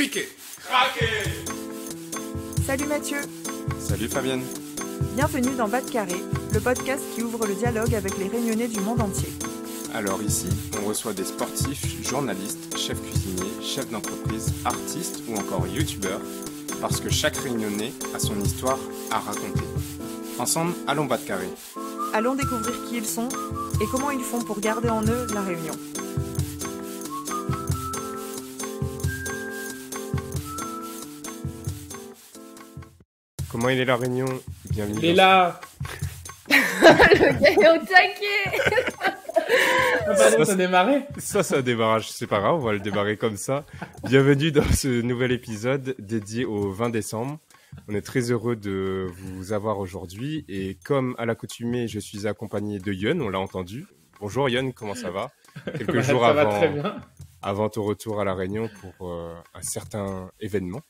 Cricket. Salut Mathieu. Salut Fabienne. Bienvenue dans Bas de Carré, le podcast qui ouvre le dialogue avec les Réunionnais du monde entier. Alors ici, on reçoit des sportifs, journalistes, chefs cuisiniers, chefs d'entreprise, artistes ou encore youtubeurs, parce que chaque Réunionnais a son histoire à raconter. Ensemble, allons Bas de Carré. Allons découvrir qui ils sont et comment ils font pour garder en eux la Réunion. Comment il est la Réunion? Bienvenue. Il est là. Le gars est au taquet. Ah pardon, ça a démarré. Ça a démarré, c'est pas grave, on va le démarrer comme ça. Bienvenue dans ce nouvel épisode dédié au 20 décembre. On est très heureux de vous avoir aujourd'hui et comme à l'accoutumée, je suis accompagné de Yon, on l'a entendu. Bonjour Yon, comment ça va? Quelques jours ça va très bien. avant ton retour à La Réunion pour un certain événement.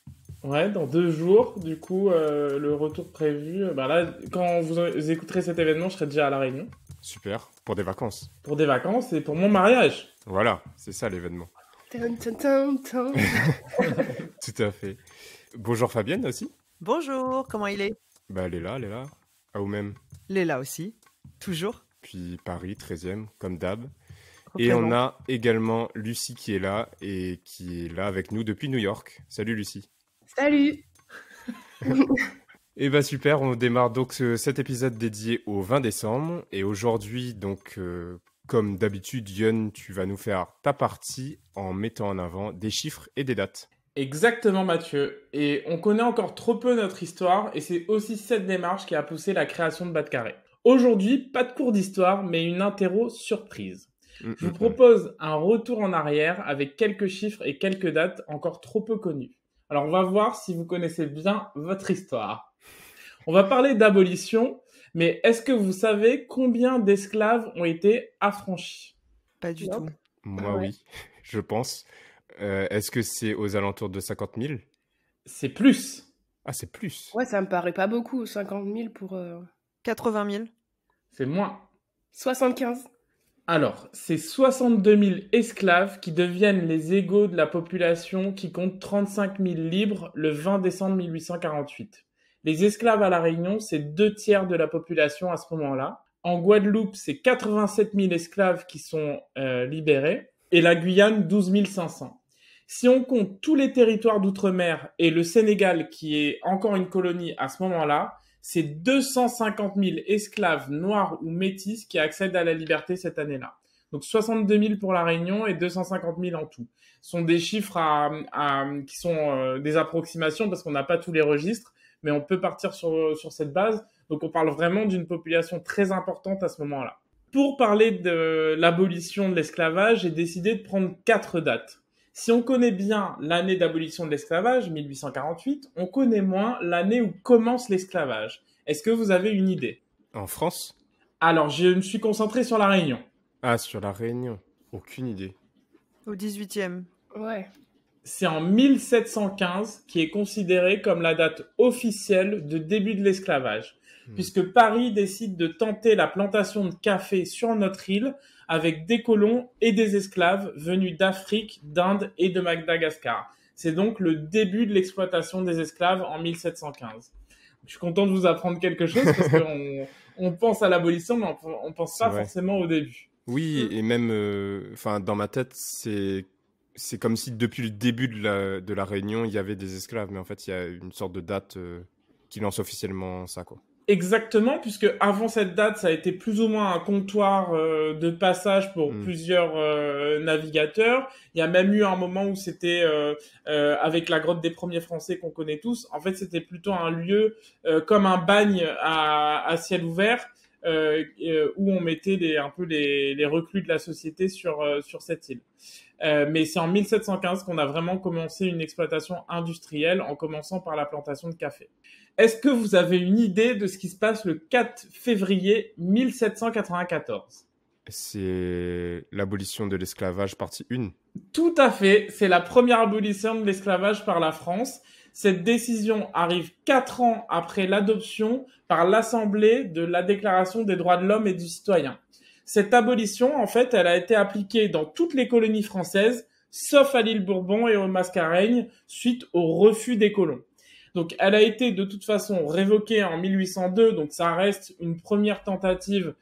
Ouais, dans 2 jours, du coup, le retour prévu. Là, quand vous écouterez cet événement, je serai déjà à La Réunion. Super, pour des vacances. Pour des vacances et pour mon mariage. Voilà, c'est ça l'événement. Tum, tum, tum, tum. Tout à fait. Bonjour Fabienne aussi. Bonjour, comment il est? Elle est là. À vous-même. Il est là aussi, toujours. Puis Paris, 13e, comme d'hab. Et on a également Lucie qui est là et qui est là avec nous depuis New York. Salut Lucie. Salut. Et super, on démarre donc cet épisode dédié au 20 décembre. Et aujourd'hui, donc, comme d'habitude, Yon, tu vas nous faire ta partie en mettant en avant des chiffres et des dates. Exactement, Mathieu. Et on connaît encore trop peu notre histoire et c'est aussi cette démarche qui a poussé la création de Bas de Carré. Aujourd'hui, pas de cours d'histoire, mais une interro surprise. Je vous propose un retour en arrière avec quelques chiffres et quelques dates encore trop peu connues. Alors, on va voir si vous connaissez bien votre histoire. On va parler d'abolition, mais est-ce que vous savez combien d'esclaves ont été affranchis? Pas du tout. Moi, oui, je pense. Est-ce que c'est aux alentours de 50 000? C'est plus. Ah, c'est plus. Ouais, ça me paraît pas beaucoup, 50 000 pour 80 000. C'est moins. 75. Alors, c'est 62 000 esclaves qui deviennent les égaux de la population qui compte 35 000 libres le 20 décembre 1848. Les esclaves à La Réunion, c'est 2/3 de la population à ce moment-là. En Guadeloupe, c'est 87 000 esclaves qui sont libérés. Et la Guyane, 12 500. Si on compte tous les territoires d'outre-mer et le Sénégal, qui est encore une colonie à ce moment-là, c'est 250 000 esclaves noirs ou métis qui accèdent à la liberté cette année-là. Donc 62 000 pour La Réunion et 250 000 en tout. Ce sont des chiffres qui sont des approximations parce qu'on n'a pas tous les registres, mais on peut partir sur cette base. Donc on parle vraiment d'une population très importante à ce moment-là. Pour parler de l'abolition de l'esclavage, j'ai décidé de prendre 4 dates. Si on connaît bien l'année d'abolition de l'esclavage, 1848, on connaît moins l'année où commence l'esclavage. Est-ce que vous avez une idée? En France? Alors, je me suis concentré sur La Réunion. Ah, sur La Réunion. Aucune idée. Au 18e. Ouais. C'est en 1715 qui est considéré comme la date officielle de début de l'esclavage, puisque Paris décide de tenter la plantation de café sur notre île avec des colons et des esclaves venus d'Afrique, d'Inde et de Madagascar. C'est donc le début de l'exploitation des esclaves en 1715. Je suis content de vous apprendre quelque chose parce qu'on pense à l'abolition, mais on pense pas forcément au début. Oui, et même, dans ma tête, c'est comme si depuis le début de la Réunion, il y avait des esclaves, mais en fait, il y a une sorte de date qui lance officiellement ça, quoi. Exactement, puisque avant cette date, ça a été plus ou moins un comptoir de passage pour plusieurs navigateurs. Il y a même eu un moment où c'était avec la grotte des premiers Français qu'on connaît tous. En fait, c'était plutôt un lieu comme un bagne à ciel ouvert où on mettait les reclus de la société sur cette île. Mais c'est en 1715 qu'on a vraiment commencé une exploitation industrielle en commençant par la plantation de café. Est-ce que vous avez une idée de ce qui se passe le 4 février 1794? C'est l'abolition de l'esclavage partie 1. Tout à fait, c'est la première abolition de l'esclavage par la France. Cette décision arrive 4 ans après l'adoption par l'Assemblée de la Déclaration des droits de l'homme et du citoyen. Cette abolition, en fait, elle a été appliquée dans toutes les colonies françaises, sauf à l'île Bourbon et aux Mascareignes, suite au refus des colons. Donc, elle a été de toute façon révoquée en 1802, donc ça reste une première tentative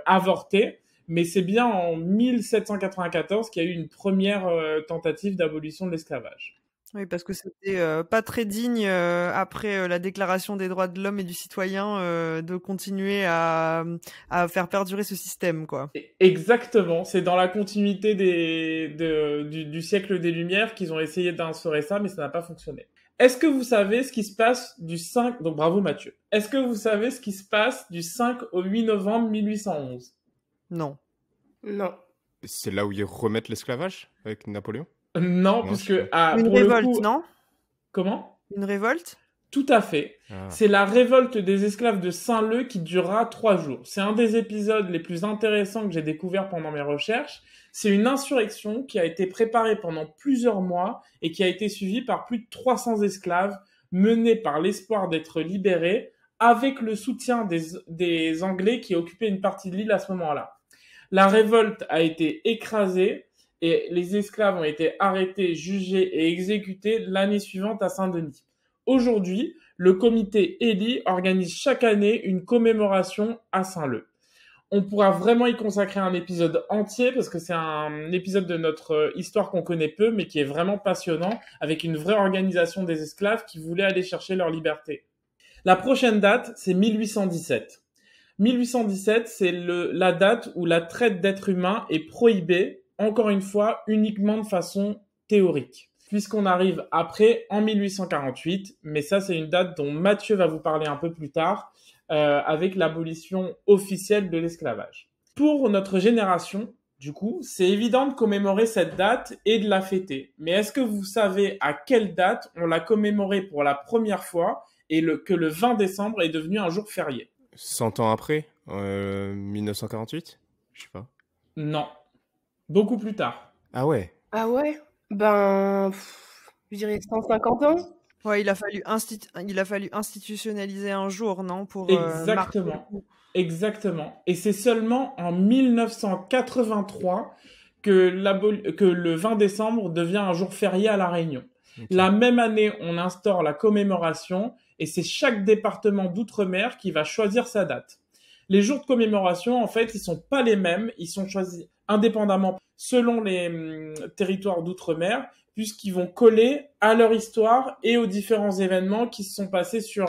avortée, mais c'est bien en 1794 qu'il y a eu une première tentative d'abolition de l'esclavage. Oui, parce que c'était pas très digne après la Déclaration des droits de l'homme et du citoyen de continuer à faire perdurer ce système, quoi. Exactement, c'est dans la continuité du siècle des Lumières qu'ils ont essayé d'instaurer ça, mais ça n'a pas fonctionné. Est-ce que vous savez ce qui se passe du 5... Donc bravo Mathieu. Est-ce que vous savez ce qui se passe du 5 au 8 novembre 1811 ? Non. Non. C'est là où ils remettent l'esclavage avec Napoléon? Non, Non, puisque... je sais Une pour le révolte, coup... non? Comment ? Une révolte? Tout à fait. Ah. C'est la révolte des esclaves de Saint-Leu qui durera 3 jours. C'est un des épisodes les plus intéressants que j'ai découvert pendant mes recherches. C'est une insurrection qui a été préparée pendant plusieurs mois et qui a été suivie par plus de 300 esclaves menés par l'espoir d'être libérés avec le soutien des Anglais qui occupaient une partie de l'île à ce moment-là. La révolte a été écrasée et les esclaves ont été arrêtés, jugés et exécutés l'année suivante à Saint-Denis. Aujourd'hui, le comité Élie organise chaque année une commémoration à Saint-Leu. On pourra vraiment y consacrer un épisode entier parce que c'est un épisode de notre histoire qu'on connaît peu mais qui est vraiment passionnant avec une vraie organisation des esclaves qui voulaient aller chercher leur liberté. La prochaine date, c'est 1817. 1817, c'est la date où la traite d'êtres humains est prohibée, encore une fois, uniquement de façon théorique. Puisqu'on arrive après, en 1848, mais ça c'est une date dont Mathieu va vous parler un peu plus tard, avec l'abolition officielle de l'esclavage. Pour notre génération, du coup, c'est évident de commémorer cette date et de la fêter. Mais est-ce que vous savez à quelle date on l'a commémorée pour la première fois et que le 20 décembre est devenu un jour férié ? 100 ans après 1948? Je sais pas. Non. Beaucoup plus tard. Ah ouais. Ah ouais? Je dirais 150 ans. Ouais, il a fallu institutionnaliser un jour, non, pour Exactement. marquer le coup. Exactement. Et c'est seulement en 1983 que le 20 décembre devient un jour férié à La Réunion. Ok. La même année, on instaure la commémoration et c'est chaque département d'outre-mer qui va choisir sa date. Les jours de commémoration, en fait, ils sont pas les mêmes, ils sont choisis indépendamment selon les territoires d'outre-mer, puisqu'ils vont coller à leur histoire et aux différents événements qui se sont passés sur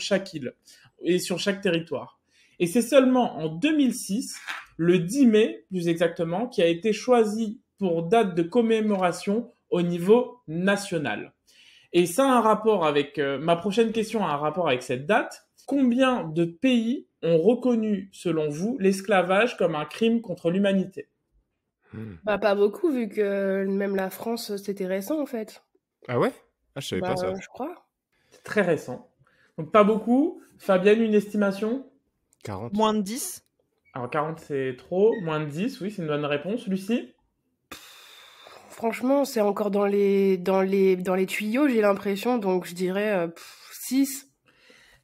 chaque île et sur chaque territoire. Et c'est seulement en 2006, le 10 mai plus exactement, qui a été choisi pour date de commémoration au niveau national. Et ça a un rapport avec... ma prochaine question a un rapport avec cette date. Combien de pays ont reconnu, selon vous, l'esclavage comme un crime contre l'humanité ? Pas beaucoup, vu que même la France, c'était récent, en fait. Ah ouais? Ah, je savais pas ça. Je crois. C'est très récent. Donc pas beaucoup. Fabienne, une estimation ? 40. Moins de 10? Alors 40 c'est trop. Moins de 10, oui, c'est une bonne réponse. Lucie ? Franchement, c'est encore dans les tuyaux, j'ai l'impression, donc je dirais 6.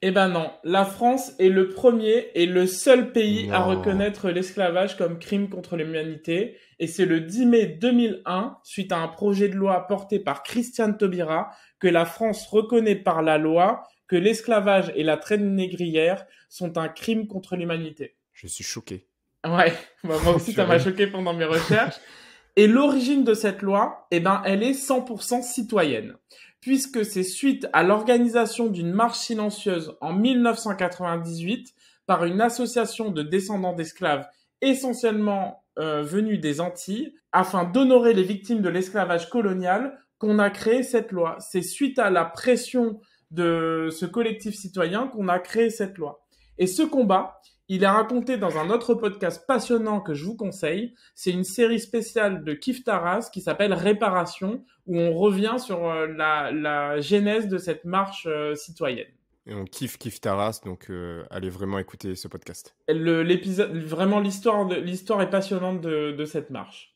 Eh ben non, la France est le premier et le seul pays à Non. reconnaître l'esclavage comme crime contre l'humanité. Et c'est le 10 mai 2001, suite à un projet de loi porté par Christiane Taubira, que la France reconnaît par la loi que l'esclavage et la traite négrière sont un crime contre l'humanité. Je suis choqué. Ouais, bah, moi aussi ça m'a choqué pendant mes recherches. Et l'origine de cette loi, eh ben, elle est 100% citoyenne. Puisque c'est suite à l'organisation d'une marche silencieuse en 1998 par une association de descendants d'esclaves essentiellement venus des Antilles, afin d'honorer les victimes de l'esclavage colonial, qu'on a créé cette loi. C'est suite à la pression de ce collectif citoyen qu'on a créé cette loi. Et ce combat, il est raconté dans un autre podcast passionnant que je vous conseille. C'est une série spéciale de Kif Taras qui s'appelle Réparation, où on revient sur la genèse de cette marche citoyenne. Et on kiffe Taras, donc allez vraiment écouter ce podcast. L'épisode, vraiment l'histoire est passionnante de cette marche.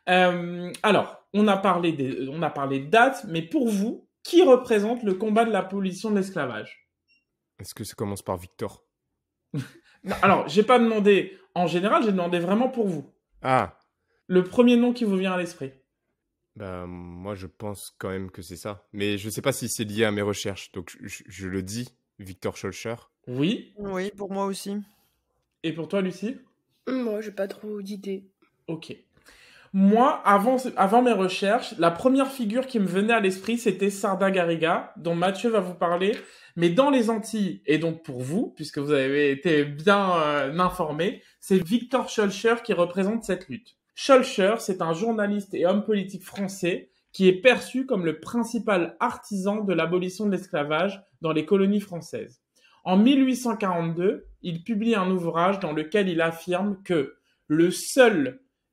Alors, on a parlé de dates, mais pour vous, qui représente le combat de l'abolition de l'esclavage ? Est-ce que ça commence par Victor? Non, alors, j'ai pas demandé en général, j'ai demandé vraiment pour vous. Ah, Le premier nom qui vous vient à l'esprit. Bah, moi, je pense quand même que c'est ça. Mais je sais pas si c'est lié à mes recherches. Donc, je le dis, Victor Schœlcher. Oui. Oui, pour moi aussi. Et pour toi, Lucie? Moi, j'ai pas trop d'idées. Ok. Moi, avant mes recherches, la première figure qui me venait à l'esprit, c'était Sarda Garriga, dont Mathieu va vous parler. Mais dans les Antilles, et donc pour vous, puisque vous avez été bien informés, c'est Victor Schœlcher qui représente cette lutte. Schœlcher, c'est un journaliste et homme politique français qui est perçu comme le principal artisan de l'abolition de l'esclavage dans les colonies françaises. En 1842, il publie un ouvrage dans lequel il affirme que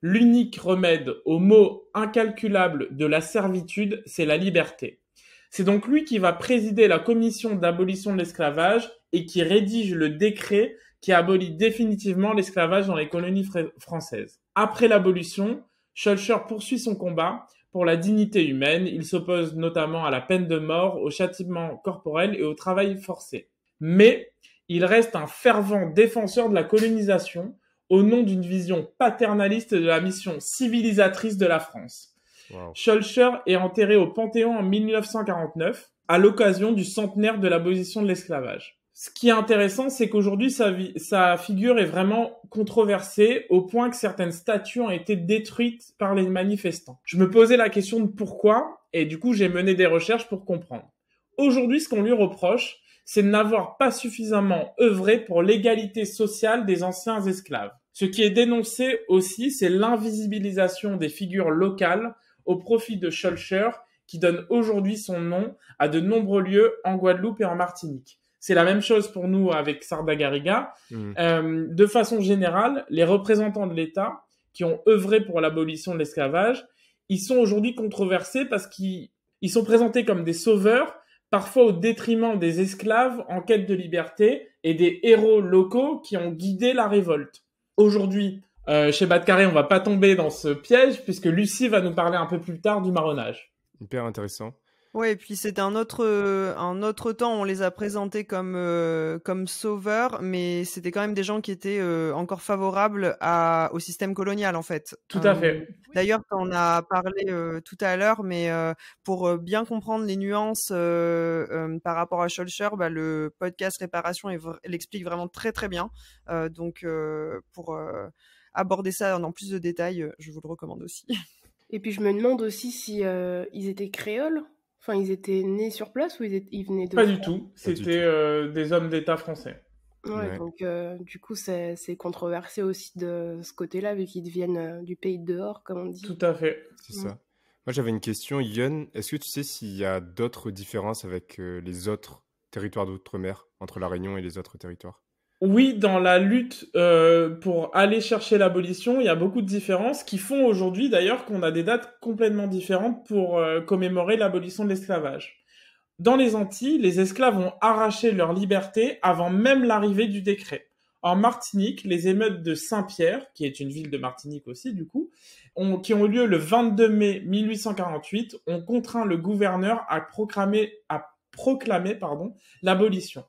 l'unique remède au maux incalculable de la servitude, c'est la liberté. C'est donc lui qui va présider la commission d'abolition de l'esclavage et qui rédige le décret qui abolit définitivement l'esclavage dans les colonies françaises. Après l'abolition, Schœlcher poursuit son combat pour la dignité humaine. Il s'oppose notamment à la peine de mort, au châtiment corporel et au travail forcé. Mais il reste un fervent défenseur de la colonisation au nom d'une vision paternaliste de la mission civilisatrice de la France. Wow. Schœlcher est enterré au Panthéon en 1949, à l'occasion du centenaire de l'abolition de l'esclavage. Ce qui est intéressant, c'est qu'aujourd'hui, sa figure est vraiment controversée, au point que certaines statues ont été détruites par les manifestants. Je me posais la question de pourquoi, et du coup, j'ai mené des recherches pour comprendre. Aujourd'hui, ce qu'on lui reproche, c'est de n'avoir pas suffisamment œuvré pour l'égalité sociale des anciens esclaves. Ce qui est dénoncé aussi, c'est l'invisibilisation des figures locales au profit de Schœlcher, qui donne aujourd'hui son nom à de nombreux lieux en Guadeloupe et en Martinique. C'est la même chose pour nous avec Sarda Garriga. De façon générale, les représentants de l'État qui ont œuvré pour l'abolition de l'esclavage, ils sont aujourd'hui controversés parce qu'ils sont présentés comme des sauveurs, parfois au détriment des esclaves en quête de liberté et des héros locaux qui ont guidé la révolte. Aujourd'hui, chez Bas de Carré, on va pas tomber dans ce piège puisque Lucie va nous parler un peu plus tard du marronnage. Hyper intéressant. Ouais, et puis c'était un autre temps, on les a présentés comme sauveurs, mais c'était quand même des gens qui étaient encore favorables au système colonial en fait. Tout à fait. D'ailleurs, on a parlé tout à l'heure, mais pour bien comprendre les nuances par rapport à Schœlcher, le podcast Réparation l'explique vraiment très très bien. Donc pour aborder ça en plus de détails, je vous le recommande aussi. Et puis je me demande aussi si ils étaient créoles. Enfin, ils étaient nés sur place ou ils venaient de Pas France? du tout. C'était des hommes d'État français. Ouais. Donc du coup, c'est controversé aussi de ce côté-là, vu qu'ils viennent du pays de dehors, comme on dit. Tout à fait. C'est ça. Moi, j'avais une question. Yon, est-ce que tu sais s'il y a d'autres différences avec les autres territoires d'outre-mer, entre La Réunion et les autres territoires? Oui, dans la lutte pour aller chercher l'abolition, il y a beaucoup de différences qui font aujourd'hui d'ailleurs qu'on a des dates complètement différentes pour commémorer l'abolition de l'esclavage. Dans les Antilles, les esclaves ont arraché leur liberté avant même l'arrivée du décret. En Martinique, les émeutes de Saint-Pierre, qui est une ville de Martinique aussi du coup, qui ont lieu le 22 mai 1848, ont contraint le gouverneur à proclamer l'abolition.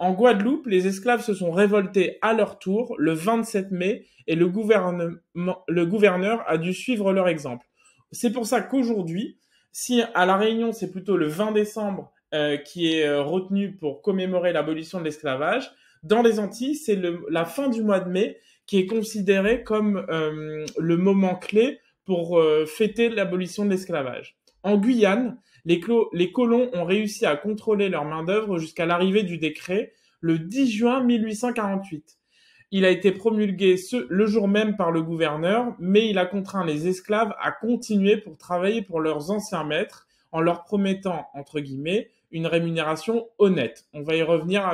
En Guadeloupe, les esclaves se sont révoltés à leur tour le 27 mai et le gouverneur a dû suivre leur exemple. C'est pour ça qu'aujourd'hui, si à La Réunion, c'est plutôt le 20 décembre qui est retenu pour commémorer l'abolition de l'esclavage, dans les Antilles, c'est la fin du mois de mai qui est considéré comme le moment clé pour fêter l'abolition de l'esclavage. En Guyane, les colons ont réussi à contrôler leur main-d'œuvre jusqu'à l'arrivée du décret le 10 juin 1848. Il a été promulgué le jour même par le gouverneur, mais il a contraint les esclaves à continuer pour travailler pour leurs anciens maîtres en leur promettant, entre guillemets, une rémunération honnête. On va y revenir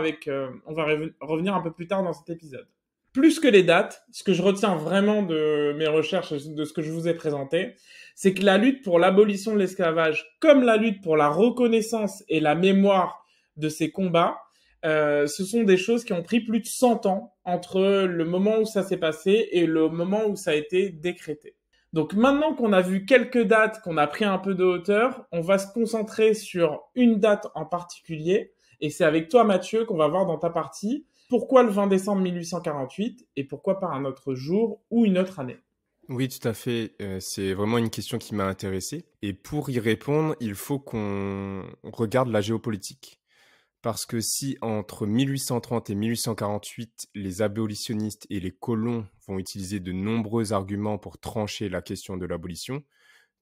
revenir un peu plus tard dans cet épisode. Plus que les dates, ce que je retiens vraiment de mes recherches, de ce que je vous ai présenté, c'est que la lutte pour l'abolition de l'esclavage, comme la lutte pour la reconnaissance et la mémoire de ces combats, ce sont des choses qui ont pris plus de 100 ans entre le moment où ça s'est passé et le moment où ça a été décrété. Donc maintenant qu'on a vu quelques dates, qu'on a pris un peu de hauteur, on va se concentrer sur une date en particulier, et c'est avec toi Mathieu qu'on va voir dans ta partie pourquoi le 20 décembre 1848 et pourquoi pas un autre jour ou une autre année. Oui, tout à fait. C'est vraiment une question qui m'a intéressé. Et pour y répondre, il faut qu'on regarde la géopolitique. Parce que si entre 1830 et 1848, les abolitionnistes et les colons vont utiliser de nombreux arguments pour trancher la question de l'abolition,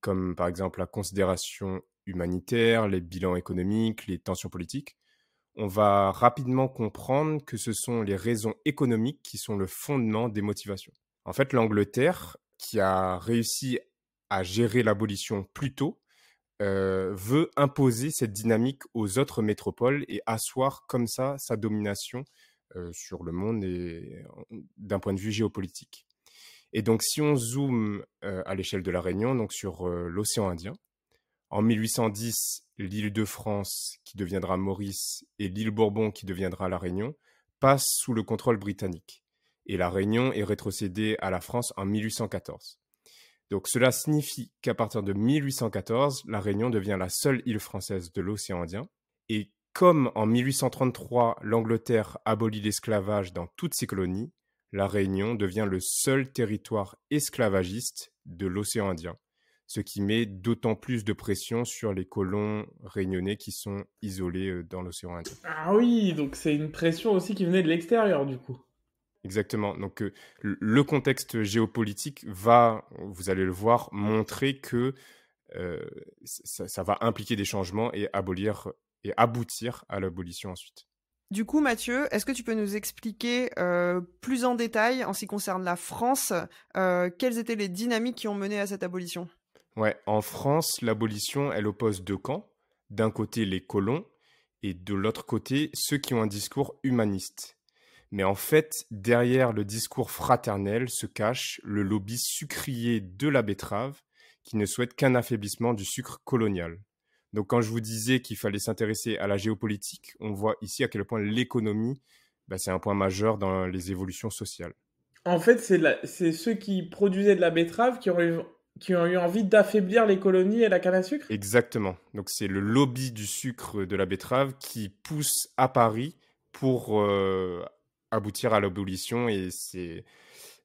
comme par exemple la considération humanitaire, les bilans économiques, les tensions politiques, on va rapidement comprendre que ce sont les raisons économiques qui sont le fondement des motivations. En fait, l'Angleterre, qui a réussi à gérer l'abolition plus tôt, veut imposer cette dynamique aux autres métropoles et asseoir comme ça sa domination sur le monde et d'un point de vue géopolitique. Et donc, si on zoome à l'échelle de la Réunion, donc sur l'océan Indien, en 1810, l'île de France, qui deviendra Maurice, et l'île Bourbon, qui deviendra la Réunion, passent sous le contrôle britannique. Et la Réunion est rétrocédée à la France en 1814. Donc cela signifie qu'à partir de 1814, la Réunion devient la seule île française de l'océan Indien. Et comme en 1833, l'Angleterre abolit l'esclavage dans toutes ses colonies, la Réunion devient le seul territoire esclavagiste de l'océan Indien, ce qui met d'autant plus de pression sur les colons réunionnais qui sont isolés dans l'océan Indien. Ah oui, donc c'est une pression aussi qui venait de l'extérieur, du coup. Exactement. Donc, le contexte géopolitique va, vous allez le voir, montrer que ça va impliquer des changements et aboutir à l'abolition ensuite. Du coup, Mathieu, est-ce que tu peux nous expliquer plus en détail, en ce qui concerne la France, quelles étaient les dynamiques qui ont mené à cette abolition? Ouais, en France, l'abolition, elle oppose deux camps. D'un côté, les colons, et de l'autre côté, ceux qui ont un discours humaniste. Mais en fait, derrière le discours fraternel se cache le lobby sucrier de la betterave qui ne souhaite qu'un affaiblissement du sucre colonial. Donc quand je vous disais qu'il fallait s'intéresser à la géopolitique, on voit ici à quel point l'économie, c'est un point majeur dans les évolutions sociales. En fait, c'est ceux qui produisaient de la betterave qui ont eu envie d'affaiblir les colonies et la canne à sucre? Exactement. Donc c'est le lobby du sucre de la betterave qui pousse à Paris pour aboutir à l'abolition et c'est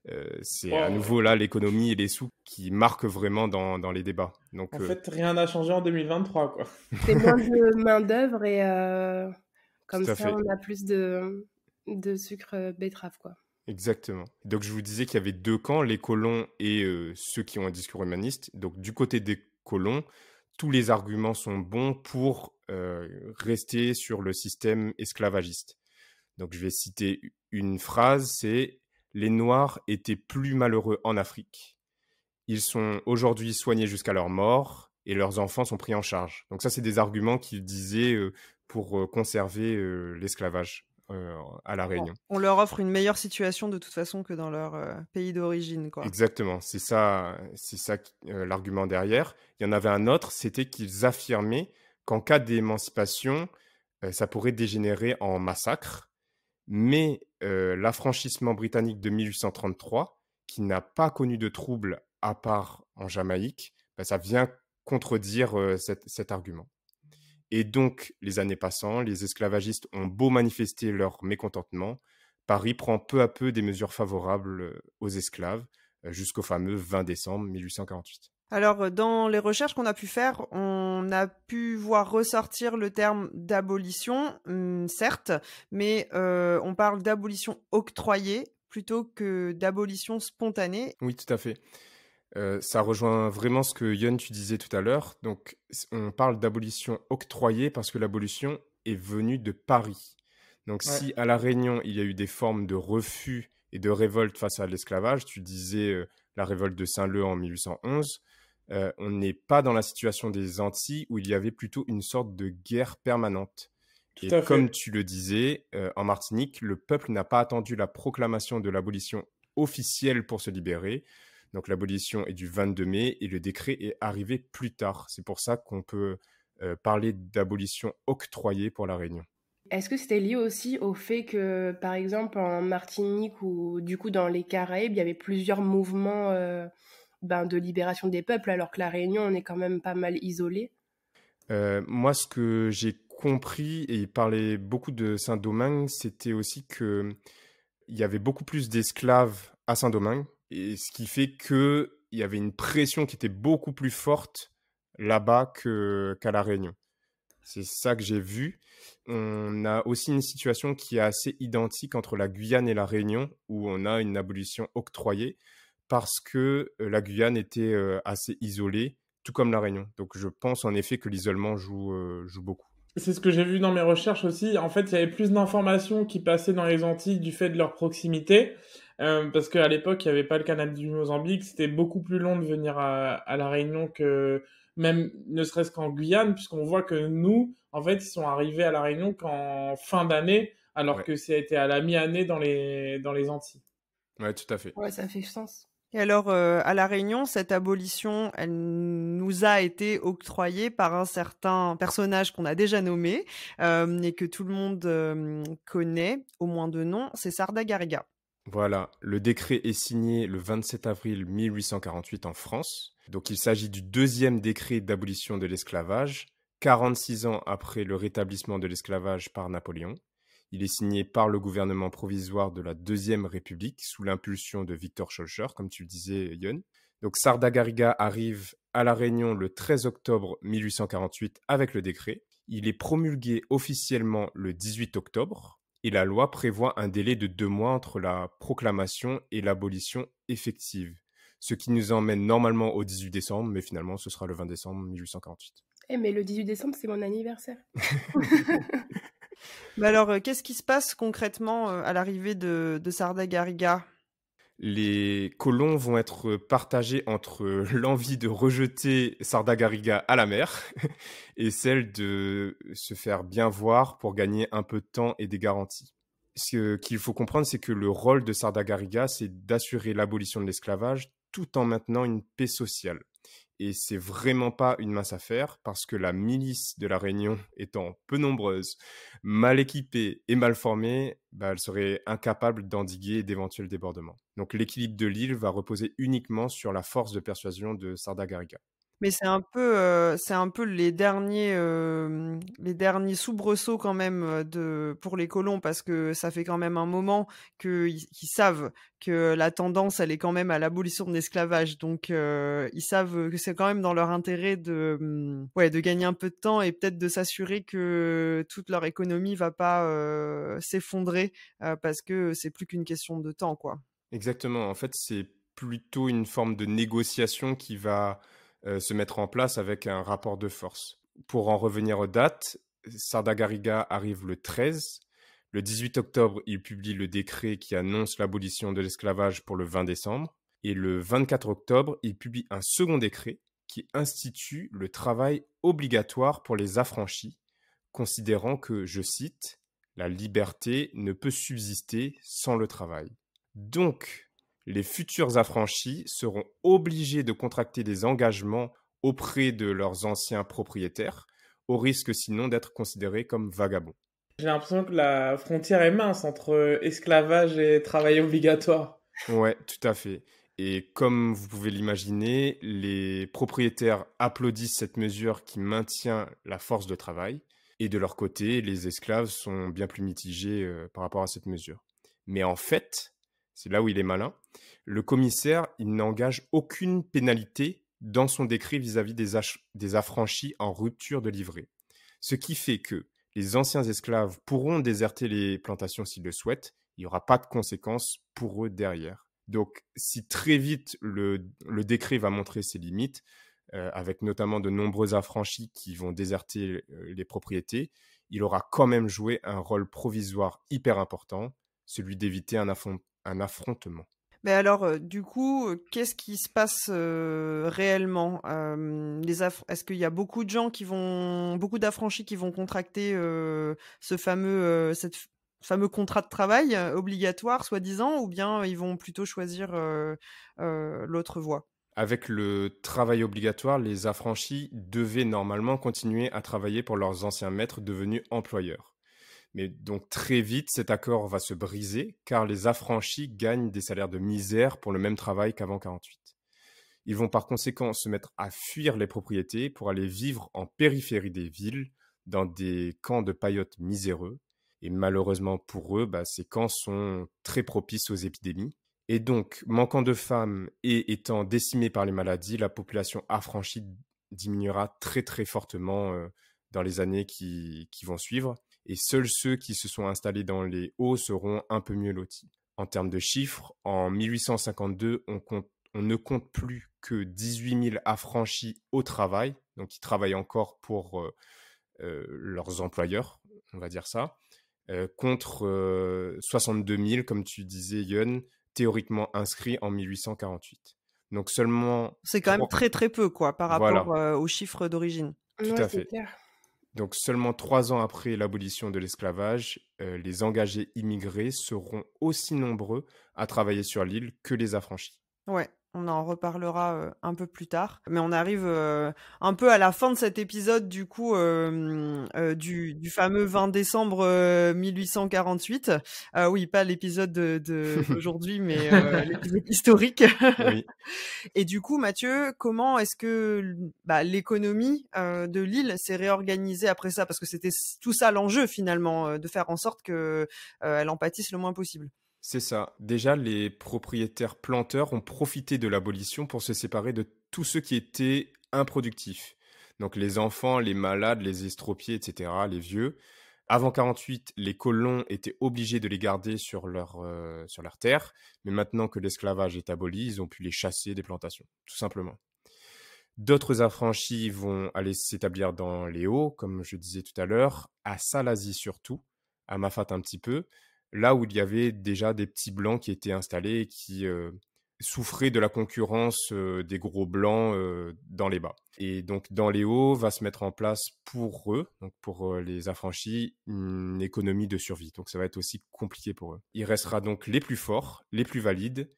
à Oh, nouveau là l'économie et les sous qui marquent vraiment dans les débats. Donc, en fait, rien n'a changé en 2023, quoi. C'est moins de main-d'œuvre et comme tout à ça, fait, on a plus de sucre betterave, quoi. exactement. Donc je vous disais qu'il y avait deux camps, les colons et ceux qui ont un discours humaniste. Donc du côté des colons, tous les arguments sont bons pour rester sur le système esclavagiste. Donc je vais citer une phrase, c'est « Les Noirs étaient plus malheureux en Afrique. Ils sont aujourd'hui soignés jusqu'à leur mort et leurs enfants sont pris en charge. » Donc ça, c'est des arguments qu'ils disaient pour conserver l'esclavage à La Réunion. On leur offre une meilleure situation de toute façon que dans leur pays d'origine, quoi. Exactement, c'est ça l'argument derrière. Il y en avait un autre, c'était qu'ils affirmaient qu'en cas d'émancipation, ça pourrait dégénérer en massacre. Mais l'affranchissement britannique de 1833, qui n'a pas connu de troubles à part en Jamaïque, ça vient contredire cet argument. Et donc, les années passant, les esclavagistes ont beau manifester leur mécontentement, Paris prend peu à peu des mesures favorables aux esclaves, jusqu'au fameux 20 décembre 1848. Alors, dans les recherches qu'on a pu faire, on a pu voir ressortir le terme d'abolition, certes, mais on parle d'abolition octroyée plutôt que d'abolition spontanée. Oui, tout à fait. Ça rejoint vraiment ce que Yon, tu disais tout à l'heure. Donc, on parle d'abolition octroyée parce que l'abolition est venue de Paris. Donc, Ouais. si à La Réunion, il y a eu des formes de refus et de révolte face à l'esclavage, tu disais la révolte de Saint-Leu en 1811, on n'est pas dans la situation des Antilles où il y avait plutôt une sorte de guerre permanente. Tout Et à comme fait. tu le disais, en Martinique, le peuple n'a pas attendu la proclamation de l'abolition officielle pour se libérer. Donc l'abolition est du 22 mai et le décret est arrivé plus tard. C'est pour ça qu'on peut parler d'abolition octroyée pour la Réunion. Est-ce que c'était lié aussi au fait que, par exemple, en Martinique ou du coup dans les Caraïbes, il y avait plusieurs mouvements de libération des peuples, alors que la Réunion, on est quand même pas mal isolé? Moi, ce que j'ai compris, et il parlait beaucoup de Saint-Domingue, c'était aussi qu'il y avait beaucoup plus d'esclaves à Saint-Domingue Et ce qui fait qu'il y avait une pression qui était beaucoup plus forte là-bas qu'à La Réunion. C'est ça que j'ai vu. On a aussi une situation qui est assez identique entre la Guyane et la Réunion, où on a une abolition octroyée, parce que la Guyane était assez isolée, tout comme la Réunion. Donc je pense en effet que l'isolement joue beaucoup. C'est ce que j'ai vu dans mes recherches aussi. En fait, il y avait plus d'informations qui passaient dans les Antilles du fait de leur proximité. Parce qu'à l'époque, il n'y avait pas le canal du Mozambique. C'était beaucoup plus long de venir à La Réunion que même ne serait-ce qu'en Guyane, puisqu'on voit que nous, en fait, ils sont arrivés à La Réunion qu'en fin d'année, alors Ouais, que ça a été à la mi-année dans les Antilles. ouais, tout à fait. Ouais, ça fait sens. Et alors, à La Réunion, cette abolition, elle nous a été octroyée par un certain personnage qu'on a déjà nommé et que tout le monde connaît, au moins de nom, c'est Sarda Gariga. Voilà, le décret est signé le 27 avril 1848 en France. Donc il s'agit du deuxième décret d'abolition de l'esclavage, 46 ans après le rétablissement de l'esclavage par Napoléon. Il est signé par le gouvernement provisoire de la Deuxième République sous l'impulsion de Victor Schœlcher, comme tu le disais, Yon. Donc Sarda Gariga arrive à La Réunion le 13 octobre 1848 avec le décret. Il est promulgué officiellement le 18 octobre et la loi prévoit un délai de 2 mois entre la proclamation et l'abolition effective. Ce qui nous emmène normalement au 18 décembre, mais finalement ce sera le 20 décembre 1848. Mais le 18 décembre, c'est mon anniversaire. Mais alors, qu'est-ce qui se passe concrètement à l'arrivée de Sarda Gariga? Les colons vont être partagés entre l'envie de rejeter Sarda Gariga à la mer et celle de se faire bien voir pour gagner un peu de temps et des garanties. Ce qu'il faut comprendre, c'est que le rôle de Sarda Gariga, c'est d'assurer l'abolition de l'esclavage tout en maintenant une paix sociale. Et c'est vraiment pas une mince affaire parce que la milice de la Réunion étant peu nombreuse, mal équipée et mal formée, elle serait incapable d'endiguer d'éventuels débordements. Donc l'équilibre de l'île va reposer uniquement sur la force de persuasion de Sarda Gariga. Mais c'est un peu les derniers soubresauts quand même pour les colons parce que ça fait quand même un moment qu'ils savent que la tendance elle est quand même à l'abolition de l'esclavage. Donc ils savent que c'est quand même dans leur intérêt de gagner un peu de temps et peut-être de s'assurer que toute leur économie va pas s'effondrer parce que c'est plus qu'une question de temps, quoi. Exactement. En fait, c'est plutôt une forme de négociation qui va se mettre en place avec un rapport de force. Pour en revenir aux dates, Sarda Gariga arrive le 13. Le 18 octobre, il publie le décret qui annonce l'abolition de l'esclavage pour le 20 décembre. Et le 24 octobre, il publie un second décret qui institue le travail obligatoire pour les affranchis, considérant que, je cite, la liberté ne peut subsister sans le travail. Donc, les futurs affranchis seront obligés de contracter des engagements auprès de leurs anciens propriétaires, au risque sinon d'être considérés comme vagabonds. J'ai l'impression que la frontière est mince entre esclavage et travail obligatoire. Ouais, tout à fait. Et comme vous pouvez l'imaginer, les propriétaires applaudissent cette mesure qui maintient la force de travail. Et de leur côté, les esclaves sont bien plus mitigés par rapport à cette mesure. Mais en fait, c'est là où il est malin, le commissaire, il n'engage aucune pénalité dans son décret vis-à-vis des affranchis en rupture de livret. Ce qui fait que les anciens esclaves pourront déserter les plantations s'ils le souhaitent, il n'y aura pas de conséquences pour eux derrière. Donc, si très vite le décret va montrer ses limites, avec notamment de nombreux affranchis qui vont déserter les propriétés, il aura quand même joué un rôle provisoire hyper important, celui d'éviter un affrontement. Mais alors, du coup, qu'est-ce qui se passe réellement est-ce qu'il y a beaucoup d'affranchis qui vont contracter cette fameux contrat de travail obligatoire, soi-disant, ou bien ils vont plutôt choisir l'autre voie? Avec le travail obligatoire, les affranchis devaient normalement continuer à travailler pour leurs anciens maîtres devenus employeurs. Mais donc très vite, cet accord va se briser car les affranchis gagnent des salaires de misère pour le même travail qu'avant 48. Ils vont par conséquent se mettre à fuir les propriétés pour aller vivre en périphérie des villes, dans des camps de paillotes miséreux. Et malheureusement pour eux, ces camps sont très propices aux épidémies. Et donc, manquant de femmes et étant décimée par les maladies, la population affranchie diminuera très très fortement dans les années qui vont suivre. Et seuls ceux qui se sont installés dans les hauts seront un peu mieux lotis. En termes de chiffres, en 1852, on ne compte plus que 18 000 affranchis au travail, donc qui travaillent encore pour leurs employeurs, on va dire ça, contre 62 000, comme tu disais, Yon, théoriquement inscrits en 1848. Donc seulement... C'est quand même très très peu, quoi, par rapport aux chiffres d'origine. Tout à fait. Clair. Donc seulement 3 ans après l'abolition de l'esclavage, les engagés immigrés seront aussi nombreux à travailler sur l'île que les affranchis. Ouais, on en reparlera un peu plus tard. Mais on arrive un peu à la fin de cet épisode, du coup, du fameux 20 décembre 1848. Oui, pas l'épisode d'aujourd'hui, mais l'épisode historique. Oui. Et du coup, Mathieu, comment est-ce que l'économie de l'île s'est réorganisée après ça? Parce que c'était tout ça l'enjeu, finalement, de faire en sorte qu'elle en pâtisse le moins possible. C'est ça. Déjà, les propriétaires planteurs ont profité de l'abolition pour se séparer de tous ceux qui étaient improductifs. Donc les enfants, les malades, les estropiés, etc., les vieux. Avant 48, les colons étaient obligés de les garder sur leur terre, mais maintenant que l'esclavage est aboli, ils ont pu les chasser des plantations, tout simplement. D'autres affranchis vont aller s'établir dans les Hauts, comme je disais tout à l'heure, à Salazie surtout, à Mafate un petit peu, là où il y avait déjà des petits blancs qui étaient installés et qui souffraient de la concurrence des gros blancs dans les bas. Et donc dans les hauts va se mettre en place pour eux, donc pour les affranchis, une économie de survie. Donc ça va être aussi compliqué pour eux. Il restera donc les plus forts, les plus valides,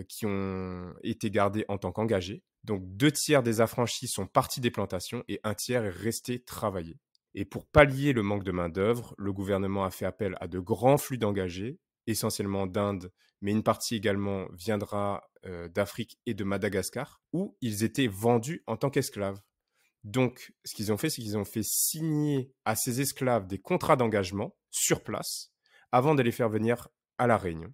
qui ont été gardés en tant qu'engagés. Donc 2/3 des affranchis sont partis des plantations et 1/3 est resté travailler. Et pour pallier le manque de main-d'œuvre, le gouvernement a fait appel à de grands flux d'engagés, essentiellement d'Inde, mais une partie également viendra d'Afrique et de Madagascar, où ils étaient vendus en tant qu'esclaves. Donc, ce qu'ils ont fait, c'est qu'ils ont fait signer à ces esclaves des contrats d'engagement sur place avant de les faire venir à La Réunion.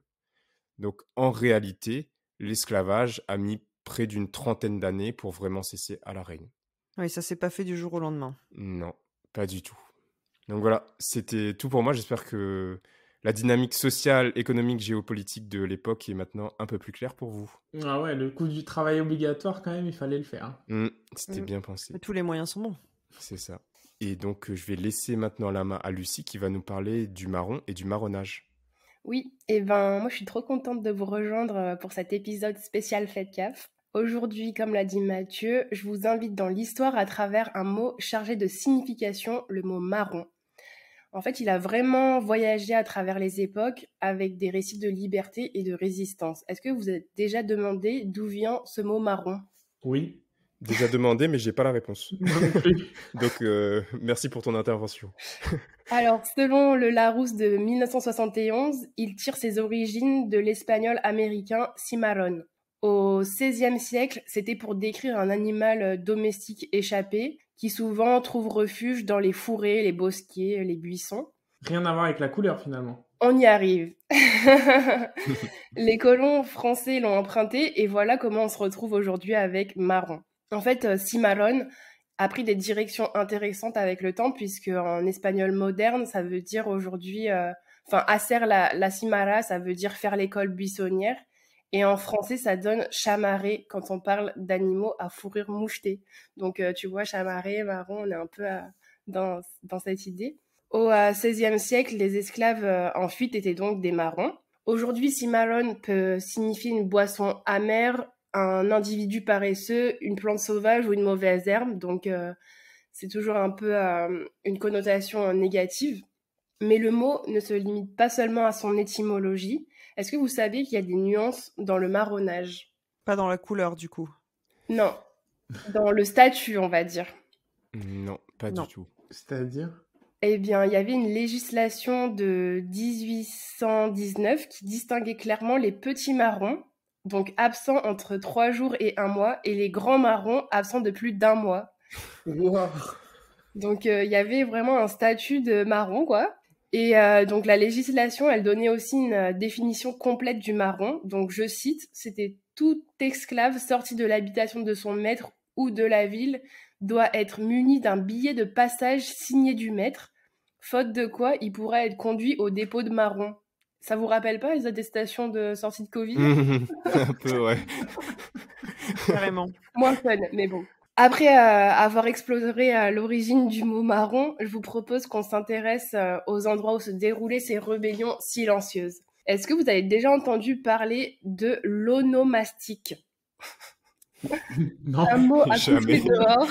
Donc, en réalité, l'esclavage a mis près d'une 30aine d'années pour vraiment cesser à La Réunion. Oui, ça s'est pas fait du jour au lendemain. Non. Pas du tout. Donc voilà, c'était tout pour moi. J'espère que la dynamique sociale, économique, géopolitique de l'époque est maintenant un peu plus claire pour vous. Ah ouais, le coup du travail obligatoire, quand même, il fallait le faire. C'était bien pensé. Tous les moyens sont bons. C'est ça. Et donc, je vais laisser maintenant la main à Lucie qui va nous parler du marron et du marronnage. Oui, et moi je suis trop contente de vous rejoindre pour cet épisode spécial Fête CAF. Aujourd'hui, comme l'a dit Mathieu, je vous invite dans l'histoire à travers un mot chargé de signification, le mot marron. En fait, il a vraiment voyagé à travers les époques avec des récits de liberté et de résistance. Est-ce que vous vous êtes déjà demandé d'où vient ce mot marron ? Oui. Déjà demandé, mais j'ai pas la réponse. Donc, merci pour ton intervention. Alors, selon le Larousse de 1971, il tire ses origines de l'espagnol américain cimarrón. Au XVIe siècle, c'était pour décrire un animal domestique échappé qui souvent trouve refuge dans les fourrés, les bosquets, les buissons. Rien à voir avec la couleur finalement. On y arrive. Les colons français l'ont emprunté et voilà comment on se retrouve aujourd'hui avec marron. En fait, cimarrón a pris des directions intéressantes avec le temps puisque en espagnol moderne, ça veut dire aujourd'hui... hacer la cimarra, ça veut dire faire l'école buissonnière. Et en français, ça donne chamarré quand on parle d'animaux à fourrure mouchetée. Donc, tu vois, chamarré, marron, on est un peu dans cette idée. Au XVIe siècle, les esclaves en fuite étaient donc des marrons. Aujourd'hui, cimarrón peut signifier une boisson amère, un individu paresseux, une plante sauvage ou une mauvaise herbe. Donc, c'est toujours un peu une connotation négative. Mais le mot ne se limite pas seulement à son étymologie. Est-ce que vous savez qu'il y a des nuances dans le marronnage ? Pas dans la couleur, du coup. Non, dans le statut, on va dire. Non, pas du tout. C'est-à-dire ? Eh bien, il y avait une législation de 1819 qui distinguait clairement les petits marrons, donc absents entre 3 jours et 1 mois, et les grands marrons absents de plus d'1 mois. Wow. Donc, il y avait vraiment un statut de marron, quoi. Et donc la législation, elle donnait aussi une définition complète du marron. Donc je cite, c'était tout esclave sorti de l'habitation de son maître ou de la ville doit être muni d'un billet de passage signé du maître, faute de quoi il pourrait être conduit au dépôt de marron. Ça vous rappelle pas les attestations de sortie de Covid? Un peu, ouais. Carrément. Moins fun, mais bon. Après avoir exploré l'origine du mot marron, je vous propose qu'on s'intéresse aux endroits où se déroulaient ces rébellions silencieuses. Est-ce que vous avez déjà entendu parler de l'onomastique? Non, Un mot à Jamais. couper dehors.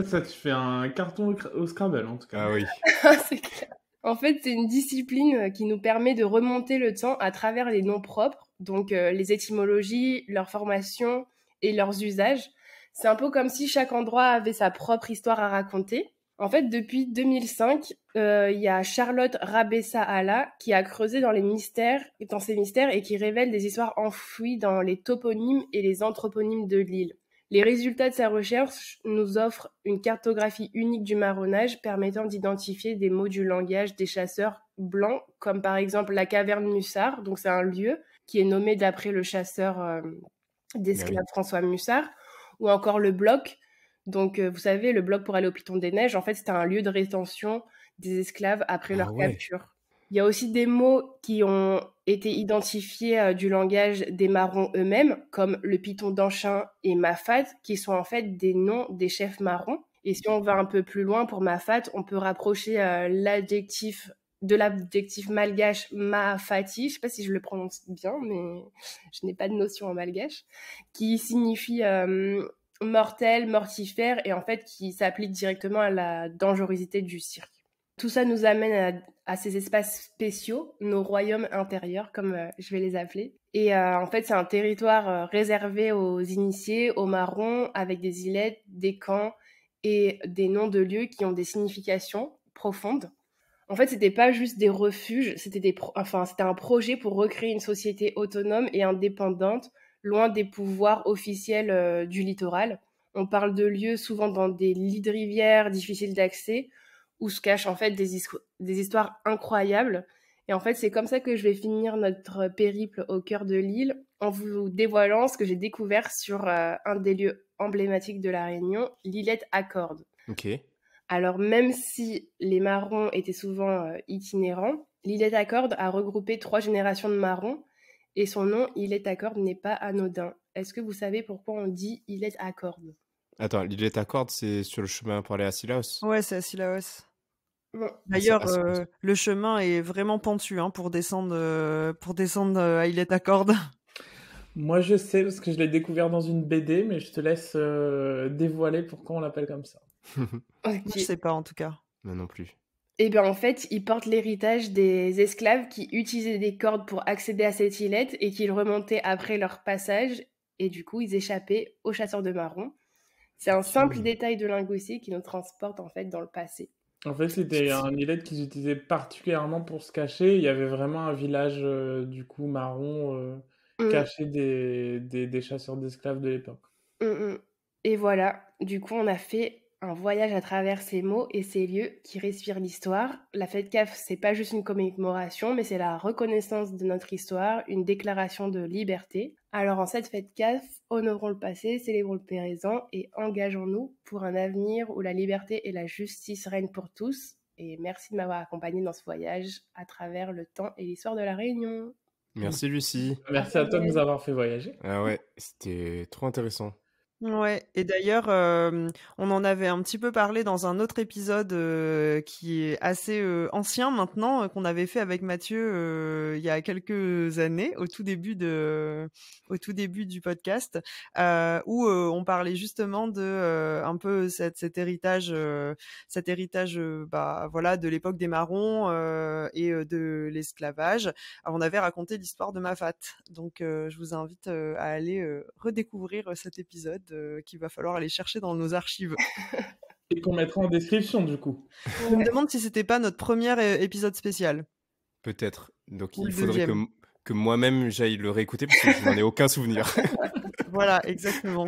ça tu fais un carton au Scrabble en tout cas. Ah oui. C'est clair. En fait, c'est une discipline qui nous permet de remonter le temps à travers les noms propres, donc les étymologies, leur formation et leurs usages. C'est un peu comme si chaque endroit avait sa propre histoire à raconter. En fait, depuis 2005, il y a Charlotte Rabessa-Alla qui a creusé dans ces mystères et qui révèle des histoires enfouies dans les toponymes et les anthroponymes de l'île. Les résultats de sa recherche nous offrent une cartographie unique du marronnage permettant d'identifier des mots du langage des chasseurs blancs, comme par exemple la caverne Mussard, donc c'est un lieu qui est nommé d'après le chasseur d'esclaves François Mussard, ou encore le bloc. Donc vous savez, le bloc pour aller au Piton des Neiges, en fait c'était un lieu de rétention des esclaves après leur capture. Il y a aussi des mots qui ont été identifiés du langage des marrons eux-mêmes, comme le Piton d'Anchin et Mafat, qui sont en fait des noms des chefs marrons. Et si on va un peu plus loin pour Mafat, on peut rapprocher l'adjectif malgache Maafati, je ne sais pas si je le prononce bien, mais je n'ai pas de notion en malgache, qui signifie mortel, mortifère, et en fait qui s'applique directement à la dangerosité du cirque. Tout ça nous amène à ces espaces spéciaux, nos royaumes intérieurs, comme je vais les appeler. Et en fait, c'est un territoire réservé aux initiés, aux marrons, avec des îlettes, des camps et des noms de lieux qui ont des significations profondes. En fait, c'était pas juste des refuges, c'était un projet pour recréer une société autonome et indépendante, loin des pouvoirs officiels du littoral. On parle de lieux souvent dans des lits de rivières difficiles d'accès, où se cachent en fait des histoires incroyables. Et en fait, c'est comme ça que je vais finir notre périple au cœur de l'île, en vous dévoilant ce que j'ai découvert sur un des lieux emblématiques de La Réunion, l'îlette Accorde. Ok. Alors, même si les marrons étaient souvent itinérants, l'îlette Accorde a regroupé 3 générations de marrons, et son nom, îlette Accorde, n'est pas anodin. Est-ce que vous savez pourquoi on dit îlette Accorde? Attends, l'îlette Accorde, c'est sur le chemin pour aller à Sillaos? Ouais, c'est à Sillaos. Bon. D'ailleurs, le chemin est vraiment pentu pour descendre à Îlette Accorde. Moi, je sais parce que je l'ai découvert dans une BD, mais je te laisse dévoiler pourquoi on l'appelle comme ça. Okay. Je sais pas en tout cas. Moi non plus. Eh bien, en fait, ils portent l'héritage des esclaves qui utilisaient des cordes pour accéder à cette îlette et qu'ils remontaient après leur passage. Et du coup, ils échappaient aux chasseurs de marrons. C'est un simple détail de linguistique qui nous transporte en fait dans le passé. En fait, c'était un îlette qu'ils utilisaient particulièrement pour se cacher. Il y avait vraiment un village du coup marron caché des chasseurs d'esclaves de l'époque. Et voilà, du coup, on a fait un voyage à travers ces mots et ces lieux qui respirent l'histoire. La fête CAF, c'est pas juste une commémoration, mais c'est la reconnaissance de notre histoire, une déclaration de liberté. Alors en cette fête CAF, honorons le passé, célébrons le présent et engageons-nous pour un avenir où la liberté et la justice règnent pour tous. Et merci de m'avoir accompagnée dans ce voyage à travers le temps et l'histoire de La Réunion. Merci Lucie. Merci à toi de nous avoir fait voyager. Ah ouais, c'était trop intéressant. Ouais, et d'ailleurs, on en avait un petit peu parlé dans un autre épisode qui est assez ancien maintenant, qu'on avait fait avec Mathieu il y a quelques années, au tout début du podcast, où on parlait justement de un peu cet héritage, voilà, de l'époque des marrons et de l'esclavage. Alors, on avait raconté l'histoire de Mafat, donc je vous invite à aller redécouvrir cet épisode. Qu'il va falloir aller chercher dans nos archives. Et qu'on mettra en description du coup. Je me demande si c'était pas notre premier épisode spécial. Peut-être. Donc il faudrait que moi-même j'aille le réécouter parce que je n'en ai aucun souvenir. Voilà, exactement.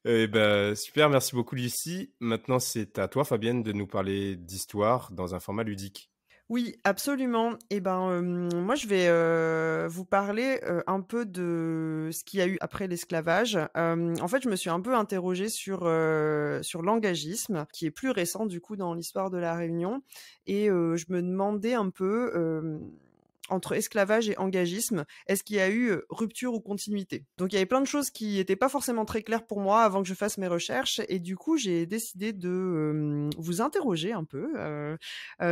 Super, merci beaucoup Lucie. Maintenant, c'est à toi Fabienne de nous parler d'histoire dans un format ludique. Oui, absolument. Moi, je vais vous parler un peu de ce qu'il y a eu après l'esclavage. En fait, je me suis un peu interrogée sur l'engagisme, qui est plus récent du coup dans l'histoire de la Réunion, et je me demandais un peu entre esclavage et engagisme, est-ce qu'il y a eu rupture ou continuité? Donc il y avait plein de choses qui n'étaient pas forcément très claires pour moi avant que je fasse mes recherches, et du coup j'ai décidé de vous interroger un peu